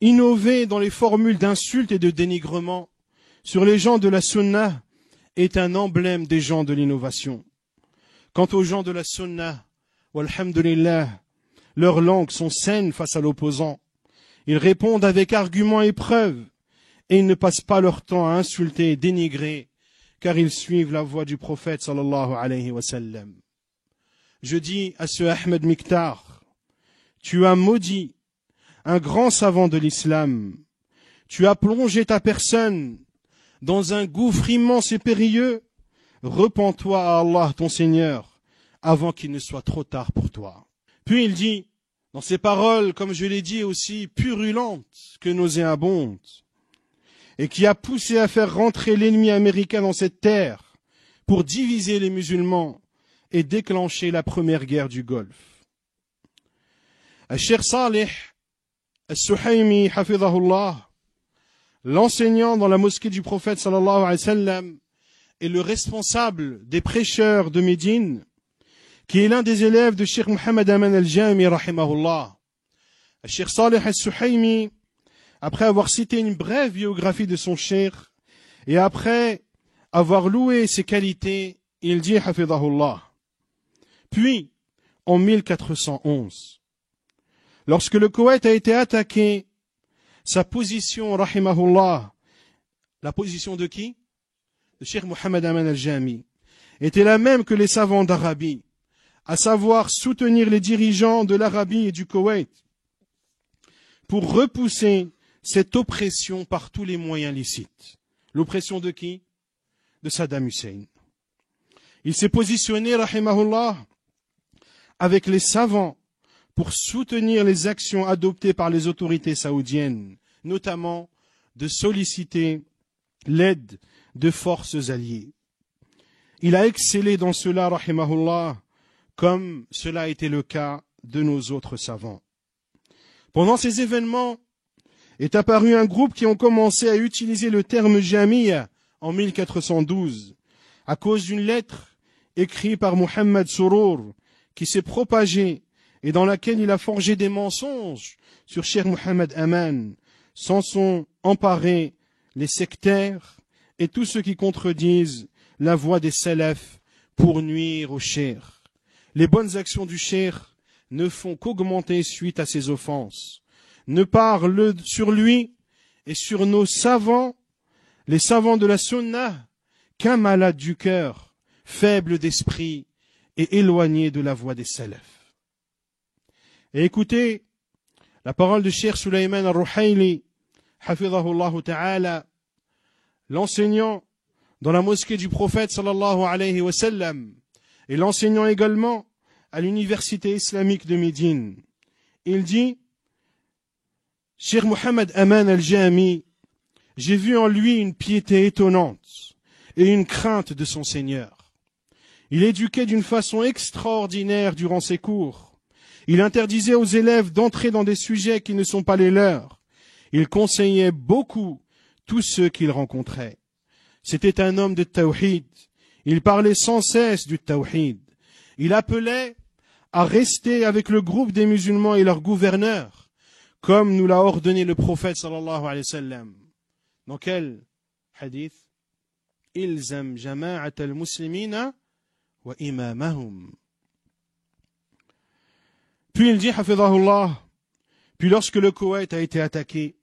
innover dans les formules d'insultes et de dénigrement sur les gens de la Sunna est un emblème des gens de l'innovation. Quant aux gens de la Sunna, walhamdulillah, leurs langues sont saines face à l'opposant. Ils répondent avec arguments et preuves, et ils ne passent pas leur temps à insulter et dénigrer, car ils suivent la voie du prophète sallallahu alayhi wa sallam. Je dis à ce Ahmed Miktar, tu as maudit un grand savant de l'islam, tu as plongé ta personne dans un gouffre immense et périlleux. Repens-toi à Allah ton Seigneur avant qu'il ne soit trop tard pour toi. Puis il dit, dans ces paroles, comme je l'ai dit aussi, purulentes que nauséabondes, et qui a poussé à faire rentrer l'ennemi américain dans cette terre pour diviser les musulmans et déclencher la première guerre du Golfe. Al-Sheikh Salih Al-Suhaymi, hafidhahullah, l'enseignant dans la mosquée du prophète sallallahu alayhi wa sallam, et le responsable des prêcheurs de Médine, qui est l'un des élèves de Cheikh Mohammed Aman al-Jami, rahimahullah. Cheikh Salih al-Suhaymi, après avoir cité une brève biographie de son cheikh, et après avoir loué ses qualités, il dit, hafidhahullah. Puis, en 1411, lorsque le Koweït a été attaqué, sa position, rahimahullah, la position de qui? De Cheikh Mohammed Aman al-Jami, était la même que les savants d'Arabie, à savoir soutenir les dirigeants de l'Arabie et du Koweït pour repousser cette oppression par tous les moyens licites. L'oppression de qui? De Saddam Hussein. Il s'est positionné, rahimahullah, avec les savants pour soutenir les actions adoptées par les autorités saoudiennes, notamment de solliciter l'aide de forces alliées. Il a excellé dans cela, rahimahullah, comme cela a été le cas de nos autres savants. Pendant ces événements, est apparu un groupe qui ont commencé à utiliser le terme Jamia en 1412, à cause d'une lettre écrite par Mohammed Sourour, qui s'est propagée et dans laquelle il a forgé des mensonges sur Cheikh Mohammed Aman, s'en sont emparés les sectaires et tous ceux qui contredisent la voix des salafs pour nuire au cheikh. Les bonnes actions du cheikh ne font qu'augmenter suite à ces offenses. Ne parle sur lui et sur nos savants, les savants de la Sunna, qu'un malade du cœur, faible d'esprit et éloigné de la voie des salafs. Et écoutez la parole de Cheikh Sulayman al-Ruhayli, hafidhahullah ta'ala, l'enseignant dans la mosquée du prophète sallallahu alayhi wa sallam, et l'enseignant également à l'université islamique de Médine. Il dit, Cheikh Mohammed Aman al-Jami, j'ai vu en lui une piété étonnante et une crainte de son Seigneur. Il éduquait d'une façon extraordinaire durant ses cours. Il interdisait aux élèves d'entrer dans des sujets qui ne sont pas les leurs. Il conseillait beaucoup tous ceux qu'il rencontrait. C'était un homme de tawhid. Il parlait sans cesse du tawhid. Il appelait à rester avec le groupe des musulmans et leur gouverneur, comme nous l'a ordonné le prophète sallallahu alayhi wa sallam. Dans quel hadith? Ilzam jama'at al-muslimina wa imamahum. Puis il dit, hafidhahullah, puis lorsque le Koweït a été attaqué,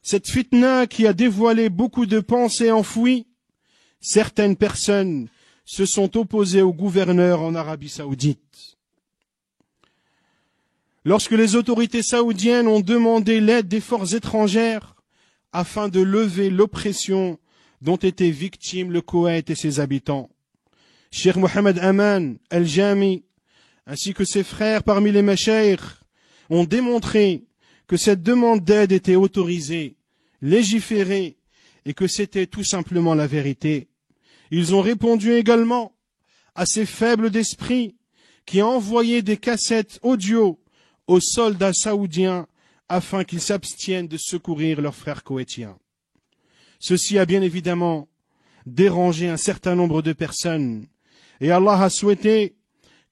cette fitna qui a dévoilé beaucoup de pensées enfouies, certaines personnes se sont opposées au gouverneur en Arabie Saoudite. Lorsque les autorités saoudiennes ont demandé l'aide des forces étrangères afin de lever l'oppression dont étaient victimes le Koweït et ses habitants, Cheikh Mohammed Aman al-Jami ainsi que ses frères parmi les mashaykh ont démontré que cette demande d'aide était autorisée, légiférée et que c'était tout simplement la vérité. Ils ont répondu également à ces faibles d'esprit qui ont envoyé des cassettes audio aux soldats saoudiens afin qu'ils s'abstiennent de secourir leurs frères koweïtiens. Ceci a bien évidemment dérangé un certain nombre de personnes et Allah a souhaité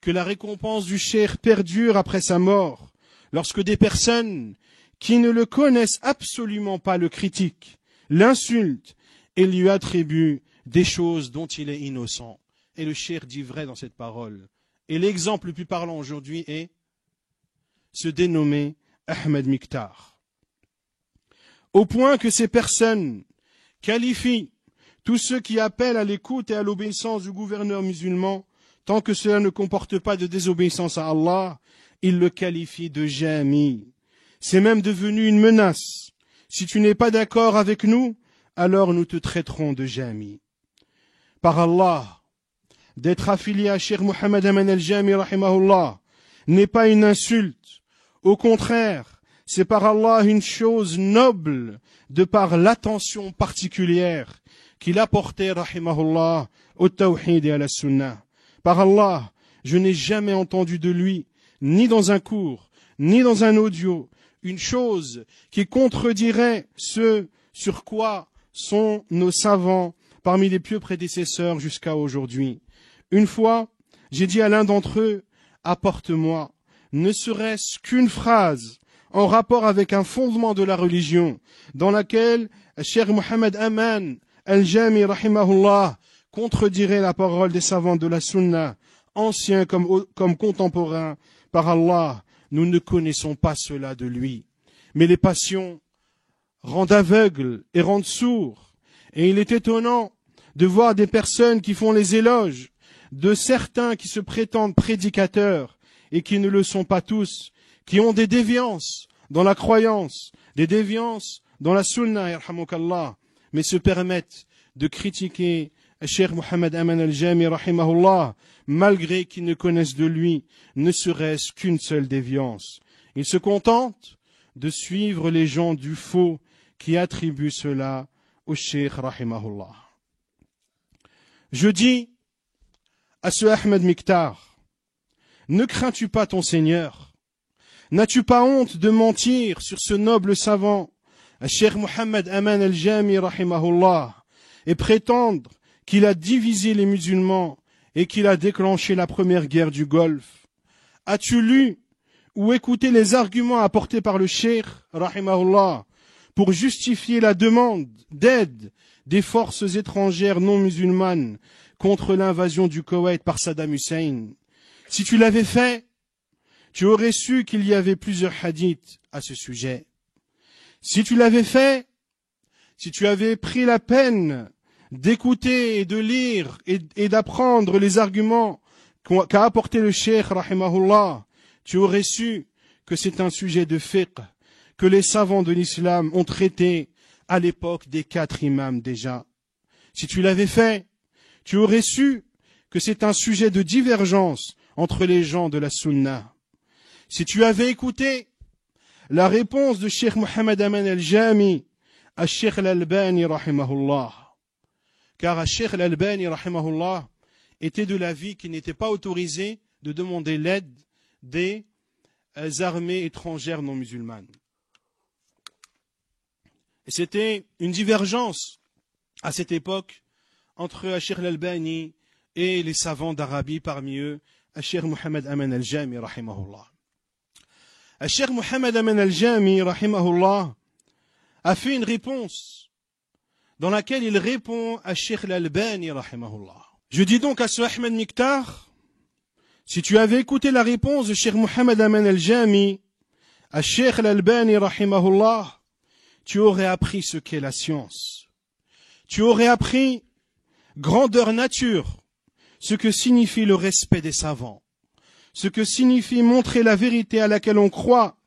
que la récompense du cheikh perdure après sa mort, lorsque des personnes qui ne le connaissent absolument pas le critiquent, l'insultent et lui attribuent des choses dont il est innocent. Et le cheikh dit vrai dans cette parole. Et l'exemple le plus parlant aujourd'hui est se dénommer Ahmed Miktar. Au point que ces personnes qualifient tous ceux qui appellent à l'écoute et à l'obéissance du gouverneur musulman, tant que cela ne comporte pas de désobéissance à Allah, ils le qualifient de jami. C'est même devenu une menace. Si tu n'es pas d'accord avec nous, alors nous te traiterons de jami. Par Allah, d'être affilié à Cheikh Mohammed Aman al-Jami rahimahullah n'est pas une insulte. Au contraire, c'est par Allah une chose noble de par l'attention particulière qu'il apportait rahimahullah au tawhid et à la sunnah. Par Allah, je n'ai jamais entendu de lui, ni dans un cours, ni dans un audio, une chose qui contredirait ce sur quoi sont nos savants parmi les pieux prédécesseurs jusqu'à aujourd'hui. Une fois, j'ai dit à l'un d'entre eux, apporte-moi, ne serait-ce qu'une phrase en rapport avec un fondement de la religion, dans laquelle Cheikh Mohammed Aman al-Jami rahimahullah contredirait la parole des savants de la Sunna, anciens comme contemporains. Par Allah, nous ne connaissons pas cela de lui. Mais les passions rendent aveugles et rendent sourds. Et il est étonnant de voir des personnes qui font les éloges de certains qui se prétendent prédicateurs et qui ne le sont pas tous, qui ont des déviances dans la croyance, des déviances dans la sunna, yarhamukallah, mais se permettent de critiquer Cheikh Mohammed Aman al-Jami, rahimahullah, malgré qu'ils ne connaissent de lui ne serait-ce qu'une seule déviance. Ils se contentent de suivre les gens du faux qui attribuent cela au Cheikh, rahimahullah. Je dis à ce Ahmed Miktar, ne crains-tu pas ton Seigneur? N'as-tu pas honte de mentir sur ce noble savant, Cheikh Mohammed Aman al-Jami, rahimahullah, et prétendre qu'il a divisé les musulmans et qu'il a déclenché la première guerre du Golfe? As-tu lu ou écouté les arguments apportés par le Cheikh, rahimahullah, pour justifier la demande d'aide des forces étrangères non musulmanes contre l'invasion du Koweït par Saddam Hussein? Si tu l'avais fait, tu aurais su qu'il y avait plusieurs hadiths à ce sujet. Si tu l'avais fait, si tu avais pris la peine d'écouter et de lire et d'apprendre les arguments qu'a apporté le Cheikh, rahimahullah, tu aurais su que c'est un sujet de fiqh que les savants de l'islam ont traité à l'époque des 4 imams déjà. Si tu l'avais fait, tu aurais su que c'est un sujet de divergence entre les gens de la sunna. Si tu avais écouté la réponse de Cheikh Mohammed Aman al-Jami à Cheikh al-Albani, rahimahullah, car Cheikh al-Albani, rahimahullah, était de l'avis qu'il n'était pas autorisé de demander l'aide des armées étrangères non musulmanes. Et c'était une divergence à cette époque entre Cheikh al-Albani et les savants d'Arabie, parmi eux Cheikh Mohammed Aman al-Jami, rahimahullah. Cheikh Mohammed Aman al-Jami, rahimahullah, a fait une réponse dans laquelle il répond à Cheikh al-Albani, rahimahullah. Je dis donc à ce Ahmed Miktar, si tu avais écouté la réponse de Cheikh Mohammed Aman al-Jami à Cheikh al-Albani, rahimahullah, tu aurais appris ce qu'est la science. Tu aurais appris grandeur nature, ce que signifie le respect des savants, ce que signifie montrer la vérité à laquelle on croit,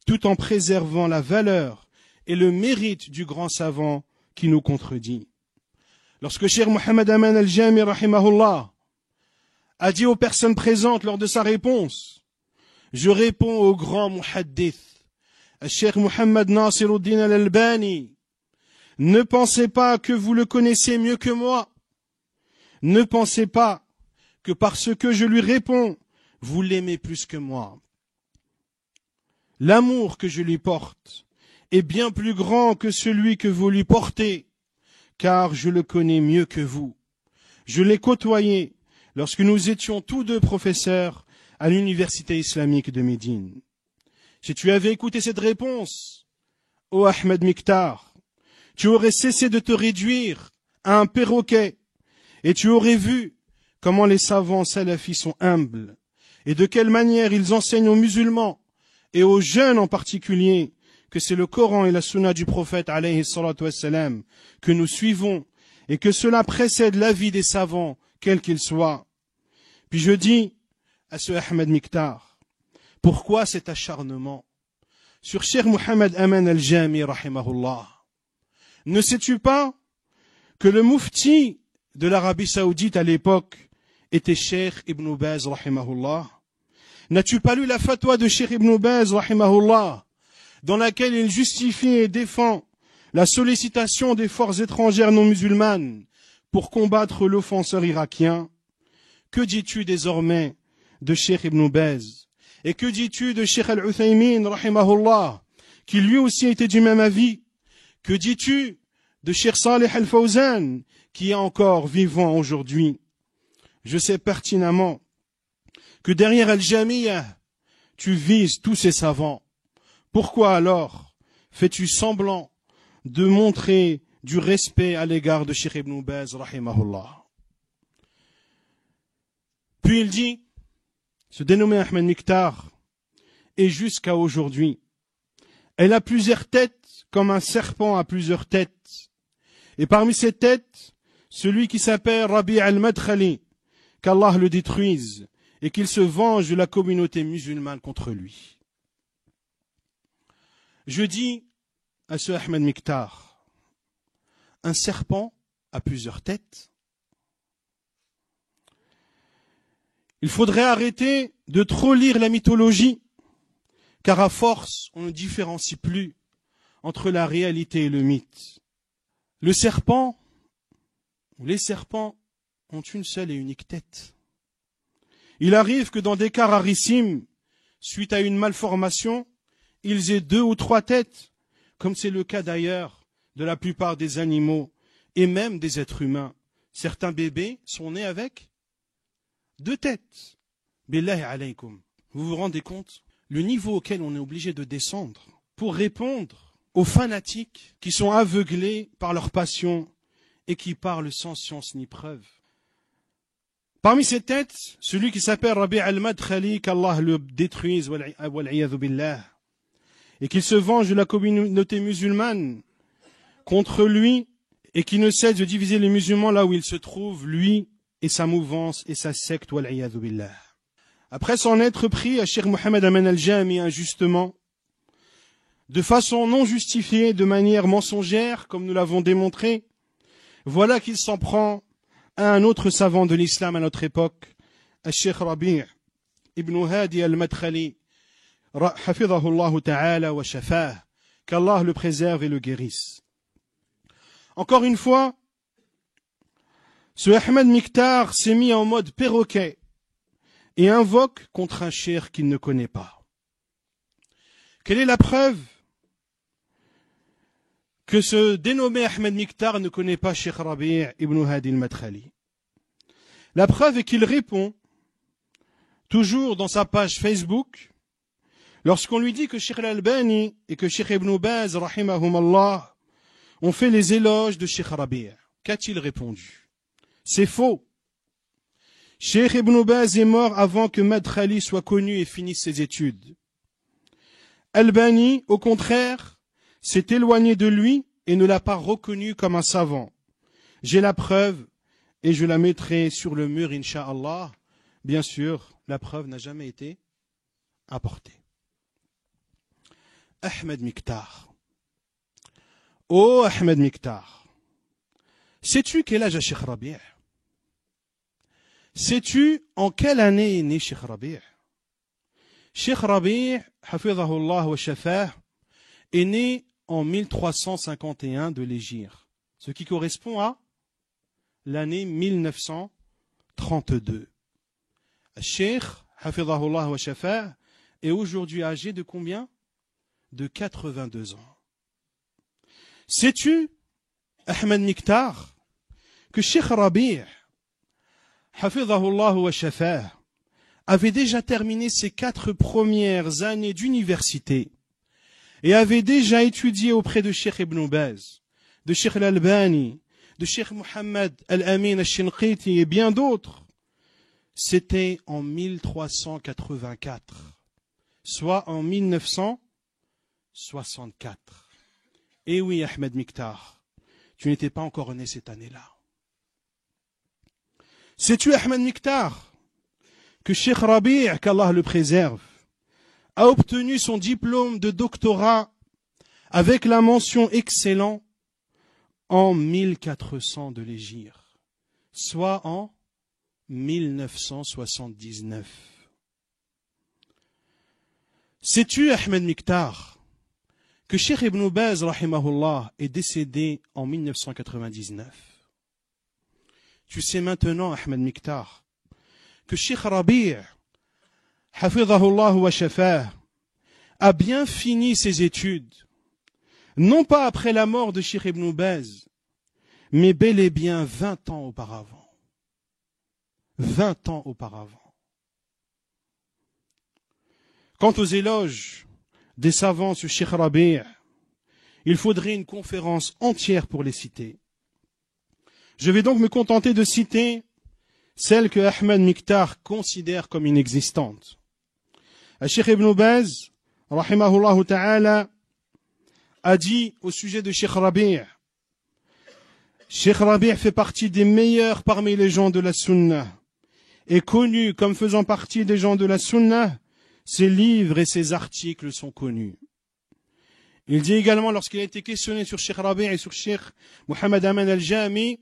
tout en préservant la valeur et le mérite du grand savant qui nous contredit. Lorsque Cheikh Mohammed Aman al-Jami, rahimahullah, a dit aux personnes présentes lors de sa réponse, je réponds au grand muhaddith, Cheikh Mohammed Nasiruddin al-Albani, ne pensez pas que vous le connaissez mieux que moi. Ne pensez pas que parce que je lui réponds, vous l'aimez plus que moi. L'amour que je lui porte est bien plus grand que celui que vous lui portez, car je le connais mieux que vous. Je l'ai côtoyé lorsque nous étions tous deux professeurs à l'université islamique de Médine. Si tu avais écouté cette réponse, ô Ahmed Miktar, tu aurais cessé de te réduire à un perroquet et tu aurais vu comment les savants salafis sont humbles et de quelle manière ils enseignent aux musulmans et aux jeunes en particulier que c'est le Coran et la Sunna du prophète alayhi salatu wassalam que nous suivons et que cela précède l'avis des savants, quels qu'ils soient. Puis je dis à ce Ahmed Miktar, pourquoi cet acharnement sur Cheikh Mohammed Aman al-Jami, rahimahullah? Ne sais-tu pas que le mufti de l'Arabie saoudite à l'époque était Cheikh Ibn Baz, rahimahullah? N'as-tu pas lu la fatwa de Cheikh Ibn Baz, rahimahullah, dans laquelle il justifie et défend la sollicitation des forces étrangères non musulmanes pour combattre l'offenseur irakien? Que dis-tu désormais de Cheikh Ibn Baz? Et que dis-tu de Cheikh Al-Uthaymin, rahimahullah, qui lui aussi était du même avis? Que dis-tu de Cheikh Saleh Al-Fawzan, qui est encore vivant aujourd'hui? Je sais pertinemment que derrière Al-Jamiyah, tu vises tous ces savants. Pourquoi alors fais-tu semblant de montrer du respect à l'égard de Cheikh Ibn Baz, rahimahullah? Puis il dit, ce dénommé Ahmed Miktar, et jusqu'à aujourd'hui, Elle a plusieurs têtes, comme un serpent a plusieurs têtes. Et parmi ces têtes, celui qui s'appelle Rabi' al-Madkhali, qu'Allah le détruise et qu'il se venge de la communauté musulmane contre lui. Je dis à ce Ahmed Miktar, un serpent a plusieurs têtes. Il faudrait arrêter de trop lire la mythologie, car à force, on ne différencie plus entre la réalité et le mythe. Le serpent, ou les serpents, ont une seule et unique tête. Il arrive que dans des cas rarissimes, suite à une malformation, ils aient 2 ou 3 têtes, comme c'est le cas d'ailleurs de la plupart des animaux et même des êtres humains. Certains bébés sont nés avec 2 têtes. Billahi alaykum. Vous vous rendez compte le niveau auquel on est obligé de descendre pour répondre aux fanatiques qui sont aveuglés par leur passion et qui parlent sans science ni preuve. Parmi ces têtes, celui qui s'appelle Rabi' al-Madkhali, qu'Allah le détruise, wal'iyadhu billah, et qu'il se venge de la communauté musulmane contre lui, et qui ne cesse de diviser les musulmans là où il se trouve, lui et sa mouvance et sa secte, wal'iyadhu billah. Après s'en être pris à Cheikh Mohammed Aman al-Jami injustement, de façon non justifiée, de manière mensongère, comme nous l'avons démontré, voilà qu'il s'en prend à un autre savant de l'islam à notre époque, Cheikh Rabi' ibn Hadi al-Madkhali, hafidhahullah ta'ala wa shafah, qu'Allah le préserve et le guérisse. Encore une fois, ce Ahmed Miktar s'est mis en mode perroquet et invoque contre un cheikh qu'il ne connaît pas. Quelle est la preuve que ce dénommé Ahmed Miktar ne connaît pas Cheikh Rabi' ibn Hadi al-Madkhali? La preuve est qu'il répond, toujours dans sa page Facebook, lorsqu'on lui dit que Cheikh al-Albani et que Cheikh Ibn Baz, rahimahumallah, ont fait les éloges de Cheikh Rabi'. Qu'a-t-il répondu? C'est faux. Cheikh Ibn Baz est mort avant que Madkhali soit connu et finisse ses études. Albani, au contraire, s'est éloigné de lui et ne l'a pas reconnu comme un savant. J'ai la preuve et je la mettrai sur le mur, incha'Allah. Bien sûr, la preuve n'a jamais été apportée. Ahmed Miktar. Oh Ahmed Miktar. Sais-tu quel âge a Cheikh Rabi'? Sais-tu en quelle année est né Cheikh Rabi'? Cheikh Rabi', hafidhahullah wa shafah, est né en 1351 de l'Hégire, ce qui correspond à l'année 1932. Cheikh, hafidhahullah wa shafah, est aujourd'hui âgé de combien? De 82 ans. Sais-tu, Ahmed Miktar, que Cheikh Rabi', hafidhahullah wa shafah, avait déjà terminé ses 4 premières années d'université et avait déjà étudié auprès de Cheikh Ibn Baz, de Cheikh al-Albani, de Cheikh Mohammed al-Amin al-Shinqiti et bien d'autres. C'était en 1384, soit en 1964. Et oui, Ahmed Miktar, tu n'étais pas encore né cette année-là. Sais-tu, Ahmed Miktar, que Cheikh Rabi', qu'Allah le préserve, a obtenu son diplôme de doctorat avec la mention excellent en 1400 de l'Hégire, soit en 1979. Sais-tu, Ahmed Miktar, que Cheikh Ibn Baz, rahimahullah, est décédé en 1999? Tu sais maintenant, Ahmed Miktar, que Cheikh Rabi', hafidhahullah wa shafah, a bien fini ses études, non pas après la mort de Cheikh Ibn Baz, mais bel et bien 20 ans auparavant. 20 ans auparavant. Quant aux éloges des savants sur Cheikh Rabi', il faudrait une conférence entière pour les citer. Je vais donc me contenter de citer celle que Ahmed Miktar considère comme inexistante. Cheikh Ibn Baz, rahimahullah ta'ala, a dit au sujet de Cheikh Rabi'. Cheikh Rabi' fait partie des meilleurs parmi les gens de la Sunna, est connu comme faisant partie des gens de la Sunna. Ses livres et ses articles sont connus. Il dit également, lorsqu'il a été questionné sur Cheikh Rabi' et sur Cheikh Mohamed Aman al-Jami,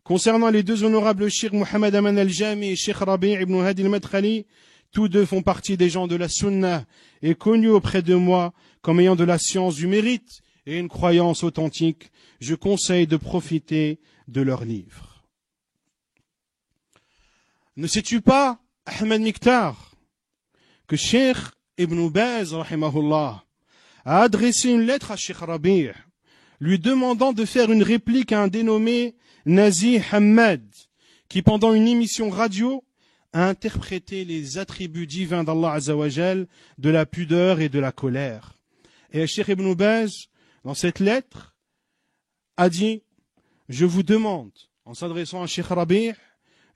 concernant les deux honorables Cheikh Mohamed Aman al-Jami et Cheikh Rabi' ibn Hadi al-Madkhali, tous deux font partie des gens de la Sunna et connus auprès de moi comme ayant de la science du mérite et une croyance authentique. Je conseille de profiter de leurs livres. Ne sais-tu pas, Ahmed Miktar, que Cheikh Ibn Baz, rahimahullah, a adressé une lettre à Cheikh Rabi', lui demandant de faire une réplique à un dénommé Nazi Hamad, qui pendant une émission radio a interprété les attributs divins d'Allah Azzawajal, de la pudeur et de la colère. Et Cheikh Ibn Baz, dans cette lettre, a dit, je vous demande, en s'adressant à Cheikh Rabi',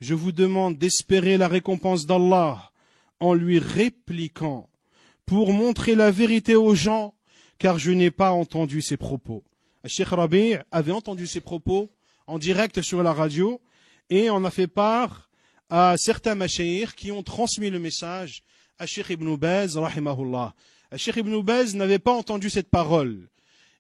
je vous demande d'espérer la récompense d'Allah en lui répliquant pour montrer la vérité aux gens, car je n'ai pas entendu ses propos. Cheikh Rabi' avait entendu ses propos en direct sur la radio et en a fait part à certains mashayikh qui ont transmis le message à Cheikh Ibn Baz, rahimahullah. Cheikh Ibn Baz n'avait pas entendu cette parole.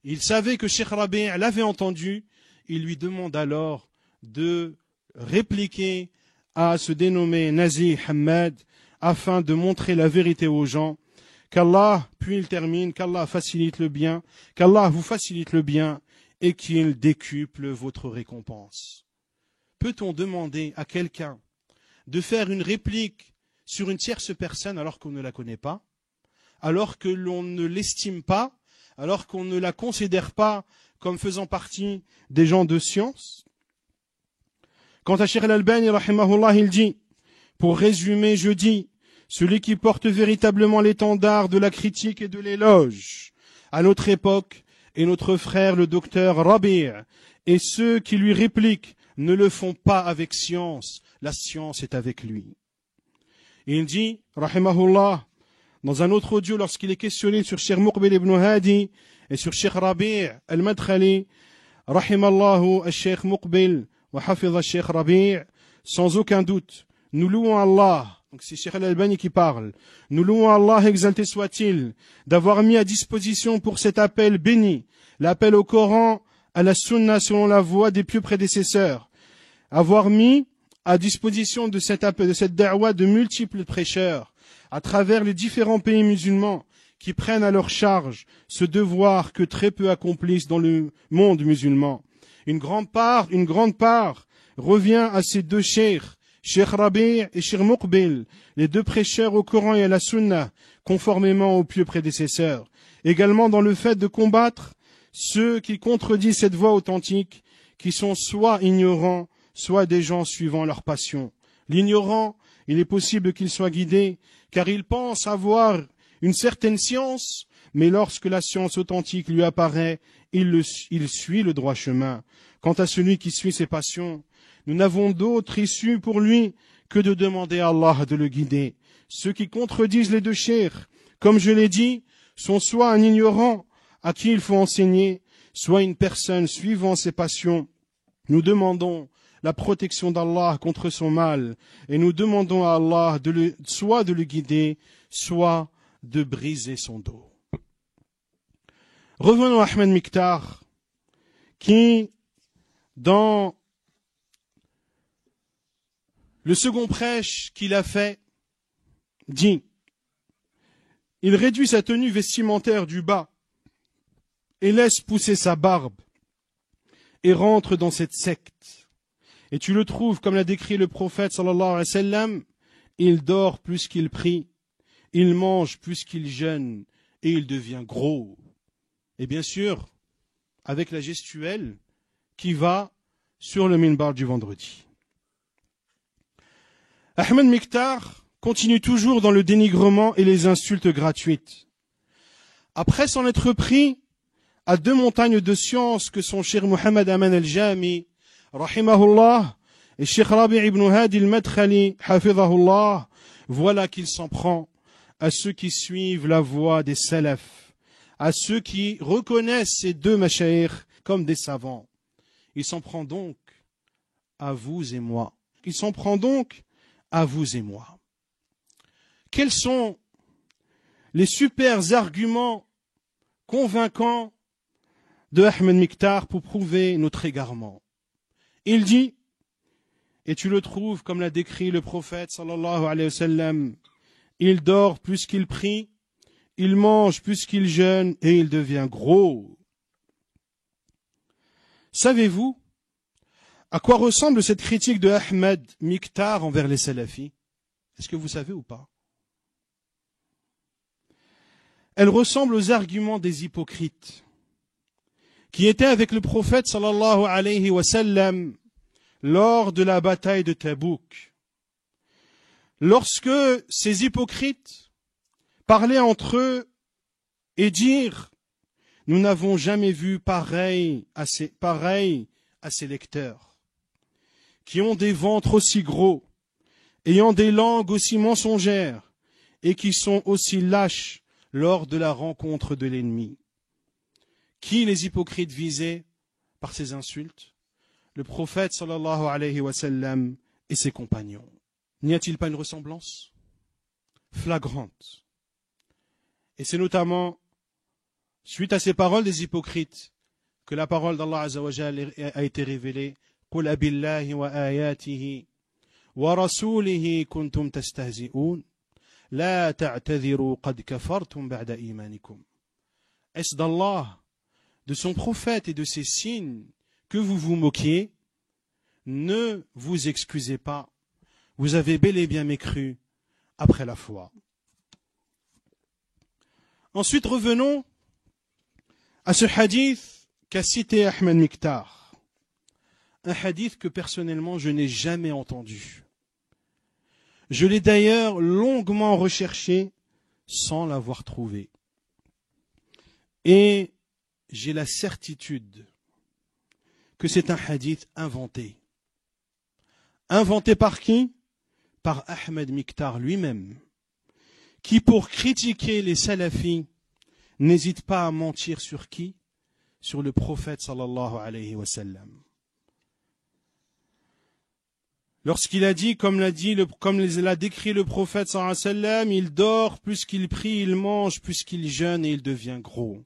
Il savait que Cheikh Rabi' l'avait entendu. Il lui demande alors de répliquer à ce dénommé Nazi Hamad afin de montrer la vérité aux gens. Qu'Allah, puis il termine, qu'Allah facilite le bien, qu'Allah vous facilite le bien et qu'il décuple votre récompense. Peut-on demander à quelqu'un de faire une réplique sur une tierce personne alors qu'on ne la connaît pas, alors que l'on ne l'estime pas, alors qu'on ne la considère pas comme faisant partie des gens de science? Quant à Cheikh al-Albani, rahimahullah, il dit, pour résumer, je dis, celui qui porte véritablement l'étendard de la critique et de l'éloge à notre époque est notre frère le docteur Rabi', et ceux qui lui répliquent ne le font pas avec science, la science est avec lui. Il dit, rahimahullah, dans un autre audio, lorsqu'il est questionné sur Cheikh Muqbil ibn Hadi et sur Cheikh Rabi' al-Madkhali, rahimallahu al-Cheikh Muqbil wa hafidha al-Cheikh Rabi', sans aucun doute, nous louons Allah. Donc c'est Cheikh al-Albani qui parle. Nous louons Allah, exalté soit-il, d'avoir mis à disposition pour cet appel béni, l'appel au Coran, à la Sunna selon la voie des pieux prédécesseurs, avoir mis à disposition de cet appel, de cette da'wa de multiples prêcheurs à travers les différents pays musulmans qui prennent à leur charge ce devoir que très peu accomplissent dans le monde musulman. Une grande part revient à ces deux cheikhs, Cheikh Rabi' et Cheikh Muqbil, les deux prêcheurs au Coran et à la Sunna, conformément aux pieux prédécesseurs. Également dans le fait de combattre ceux qui contredisent cette voie authentique, qui sont soit ignorants, soit des gens suivant leur passion. L'ignorant, il est possible qu'il soit guidé, car il pense avoir une certaine science, mais lorsque la science authentique lui apparaît, il suit le droit chemin. Quant à celui qui suit ses passions, nous n'avons d'autre issue pour lui que de demander à Allah de le guider. Ceux qui contredisent les deux cheikhs, comme je l'ai dit, sont soit un ignorant à qui il faut enseigner, soit une personne suivant ses passions. Nous demandons la protection d'Allah contre son mal et nous demandons à Allah soit de le guider, soit de briser son dos. Revenons à Ahmed Miktar, qui, dans le second prêche qu'il a fait, dit, il réduit sa tenue vestimentaire du bas et laisse pousser sa barbe et rentre dans cette secte. Et tu le trouves, comme l'a décrit le prophète sallallahu alayhi wa sallam, il dort plus qu'il prie, il mange plus qu'il jeûne et il devient gros. Et bien sûr, avec la gestuelle qui va sur le minbar du vendredi. Ahmed Miktar continue toujours dans le dénigrement et les insultes gratuites. Après s'en être pris à deux montagnes de science que sont Cheikh Mohamed Aman al-Jami, rahimahullah, et Cheikh Rabi' ibn Hadi al-Madkhali, hafidhahullah, voilà qu'il s'en prend à ceux qui suivent la voie des salafs, à ceux qui reconnaissent ces deux mashayikh comme des savants. Il s'en prend donc à vous et moi. Il s'en prend donc à vous et moi. Quels sont les super arguments convaincants de Ahmed Miktar pour prouver notre égarement? Il dit, et tu le trouves comme l'a décrit le prophète sallallahu alayhi wa sallam, il dort plus qu'il prie, il mange plus qu'il jeûne et il devient gros. Savez-vous à quoi ressemble cette critique de Ahmed Miktar envers les salafis? Est-ce que vous savez ou pas? Elle ressemble aux arguments des hypocrites qui étaient avec le prophète sallallahu alayhi wa sallam lors de la bataille de Tabouk. Lorsque ces hypocrites parlaient entre eux et dirent « Nous n'avons jamais vu pareil à ces lecteurs, qui ont des ventres aussi gros, ayant des langues aussi mensongères, et qui sont aussi lâches lors de la rencontre de l'ennemi. » Qui les hypocrites visaient par ces insultes? Le prophète sallallahu alayhi wa sallam et ses compagnons. N'y a-t-il pas une ressemblance flagrante? Et c'est notamment suite à ces paroles des hypocrites que la parole d'Allah Azza wa Jalla a été révélée. قُلْ أَبِاللَّهِ وَآيَاتِهِ وَرَسُولِهِ كُنْتُمْ تَسْتَهْزِئُونَ لَا تَعْتَذِرُوا قَدْ كَفَرْتُمْ بَعْدَ إِيمَانِكُمْ. Est-ce d'Allah, de son prophète et de ses signes que vous vous moquiez? Ne vous excusez pas, vous avez bel et bien mécru après la foi. Ensuite, revenons à ce hadith qu'a cité Ahmed Miktar. Un hadith que personnellement je n'ai jamais entendu. Je l'ai d'ailleurs longuement recherché sans l'avoir trouvé. Et j'ai la certitude que c'est un hadith inventé. Inventé par qui? Par Ahmed Miktar lui-même, qui pour critiquer les salafis n'hésite pas à mentir sur qui? Sur le prophète sallallahu alayhi wa sallam. Lorsqu'il a dit, comme l'a décrit le prophète sallallahu alayhi wa sallam, il dort plus qu'il prie, il mange plus qu'il jeûne et il devient gros.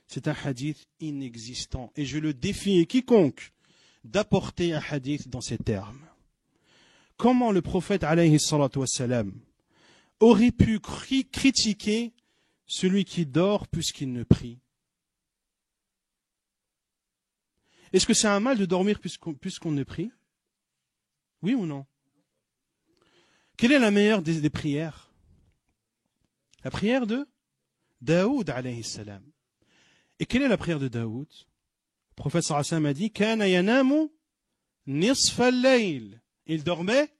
C'est un hadith inexistant et je le défie quiconque d'apporter un hadith dans ces termes. Comment le prophète alayhi salatu wassalam aurait pu critiquer celui qui dort plus qu'il ne prie? Est-ce que c'est un mal de dormir plus qu'on ne prie? Oui ou non? Quelle est la meilleure des prières? La prière de Daoud alayhi salam. Et quelle est la prière de Daoud? Le prophète sallallahu alayhi wa sallam a dit Kana yanamu nisfa al-layl. Il dormait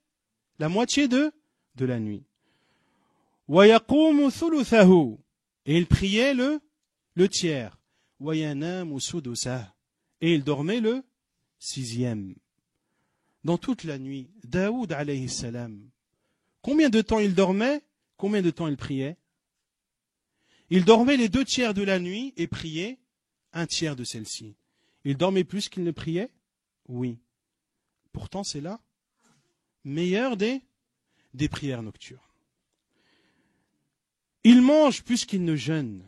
la moitié de la nuit. Wa yaqumu thuluthahu. Et il priait le tiers. Wa yanamu sudusah. Et il dormait le sixième. Dans toute la nuit, Daoud alayhi salam, combien de temps il dormait? Combien de temps il priait? Il dormait les 2 tiers de la nuit et priait 1 tiers de celle-ci. Il dormait plus qu'il ne priait? Oui. Pourtant, c'est la meilleure des prières nocturnes. Il mange plus qu'il ne jeûne.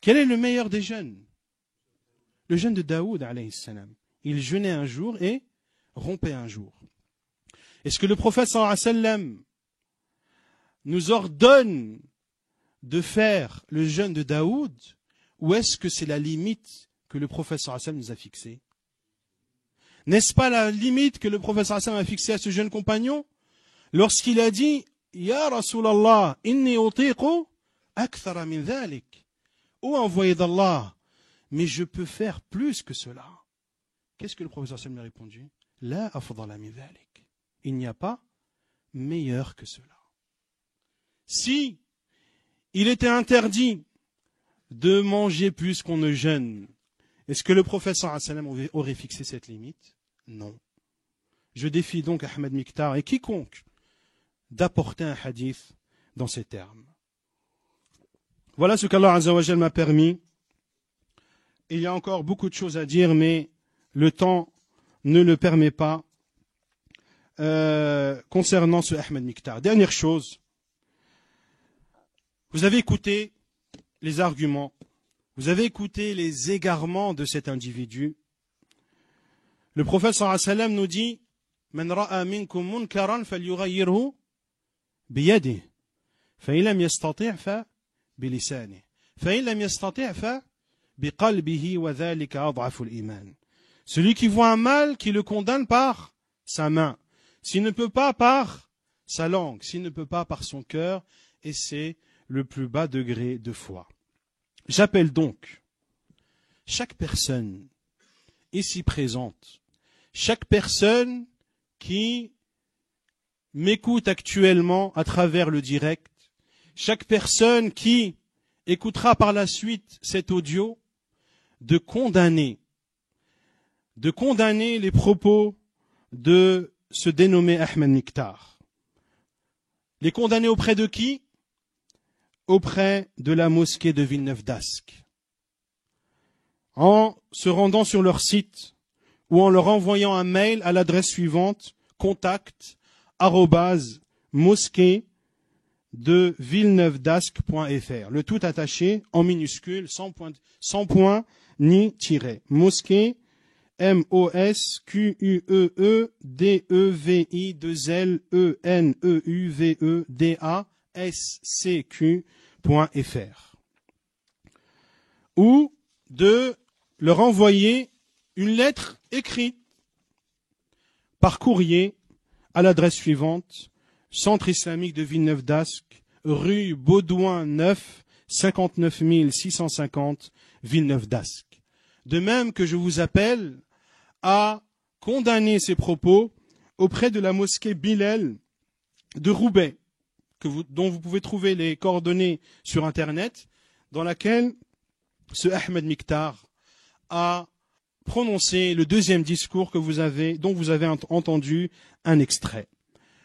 Quel est le meilleur des jeûnes? Le jeûne de Daoud alayhi salam. Il jeûnait un jour et rompait un jour. Est-ce que le prophète sallallahu alayhi wa sallam nous ordonne de faire le jeûne de Daoud, ou est-ce que c'est la limite que le prophète sallallahu alayhi wa sallam nous a fixée? N'est-ce pas la limite que le prophète sallallahu alayhi wa sallam a fixée à ce jeune compagnon lorsqu'il a dit Ya Rasulallah, inni utiqu akthara min dhalik. Ô envoyé d'Allah, mais je peux faire plus que cela. Qu'est-ce que le prophète sallallahu alayhi wa sallam lui a répondu? La afdala min dhalik. Il n'y a pas meilleur que cela. Si il était interdit de manger plus qu'on ne jeûne, est-ce que le prophète sallallahu alayhi wa sallam aurait fixé cette limite? Non. Je défie donc Ahmed Miktar et quiconque d'apporter un hadith dans ces termes. Voilà ce qu'Allah Azza wa Jal m'a permis. Il y a encore beaucoup de choses à dire, mais le temps ne le permet pas concernant ce Ahmed Miktar. Dernière chose, vous avez écouté les arguments, vous avez écouté les égarements de cet individu. Le prophète sallallahu alayhi wa sallam nous dit Man ra'a minkum munkaran falyughayyirhu biyadihi fa in lam yastati' fa bilisanihi fa in lam yastati' fa biqalbihi wa dhalika ad'afu al-iman. Celui qui voit un mal, qui le condamne par sa main. S'il ne peut pas par sa langue, s'il ne peut pas par son cœur, et c'est le plus bas degré de foi. J'appelle donc chaque personne ici présente, chaque personne qui m'écoute actuellement à travers le direct, chaque personne qui écoutera par la suite cet audio, de condamner les propos de ce dénommé Ahmed Miktar. Les condamner auprès de qui? Auprès de la mosquée de Villeneuve d'Ascq. En se rendant sur leur site ou en leur envoyant un mail à l'adresse suivante contact@mosquée-de-villeneuve-d'ascq.fr. Le tout attaché en minuscule, sans point ni tiret. Mosquée MOSQUEEDEVEIDENEUVEDASCQ.fr. Ou de leur envoyer une lettre écrite par courrier à l'adresse suivante, Centre islamique de Villeneuve d'Ascq, rue Baudouin 9, 59 650, Villeneuve d'Ascq. De même que je vous appelle à condamner ces propos auprès de la mosquée Bilal de Roubaix, dont vous pouvez trouver les coordonnées sur Internet, dans laquelle ce Ahmed Miktar a prononcé le deuxième discours dont vous avez entendu un extrait.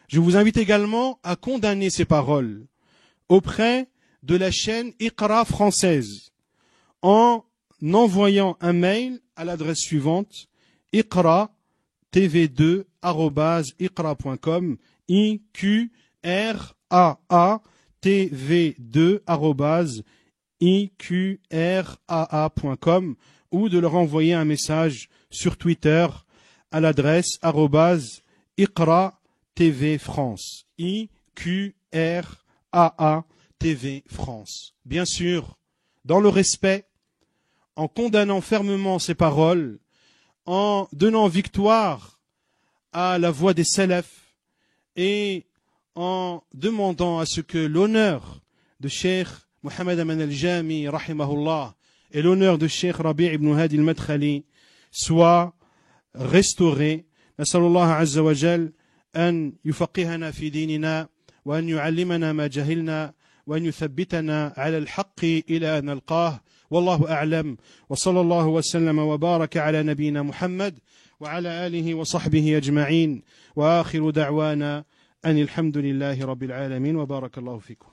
Je vous invite également à condamner ces paroles auprès de la chaîne Iqra française en envoyant un mail à l'adresse suivante iqratv2@iqra.com iqratv2@iqraa.com ou de leur envoyer un message sur Twitter à l'adresse @iqra-tv-france iqraa-tv-france. Bien sûr, dans le respect, en condamnant fermement ces paroles, en donnant victoire à la voix des salafs et en demandant à ce que l'honneur de Cheikh Mohamed Aman al-Jami, rahimahullah, et l'honneur de Cheikh Rabi' ibn Hadi al-Madkhali soit restauré. Nasallallahu azza wa jal an yufaqihana fi dinina wa an yu'allimana ma jahilna wa an yuthabbitana ala al-haqqi ila an nalqah. والله أعلم وصلى الله وسلم وبارك على نبينا محمد وعلى آله وصحبه أجمعين وآخر دعوانا أن الحمد لله رب العالمين وبارك الله فيكم.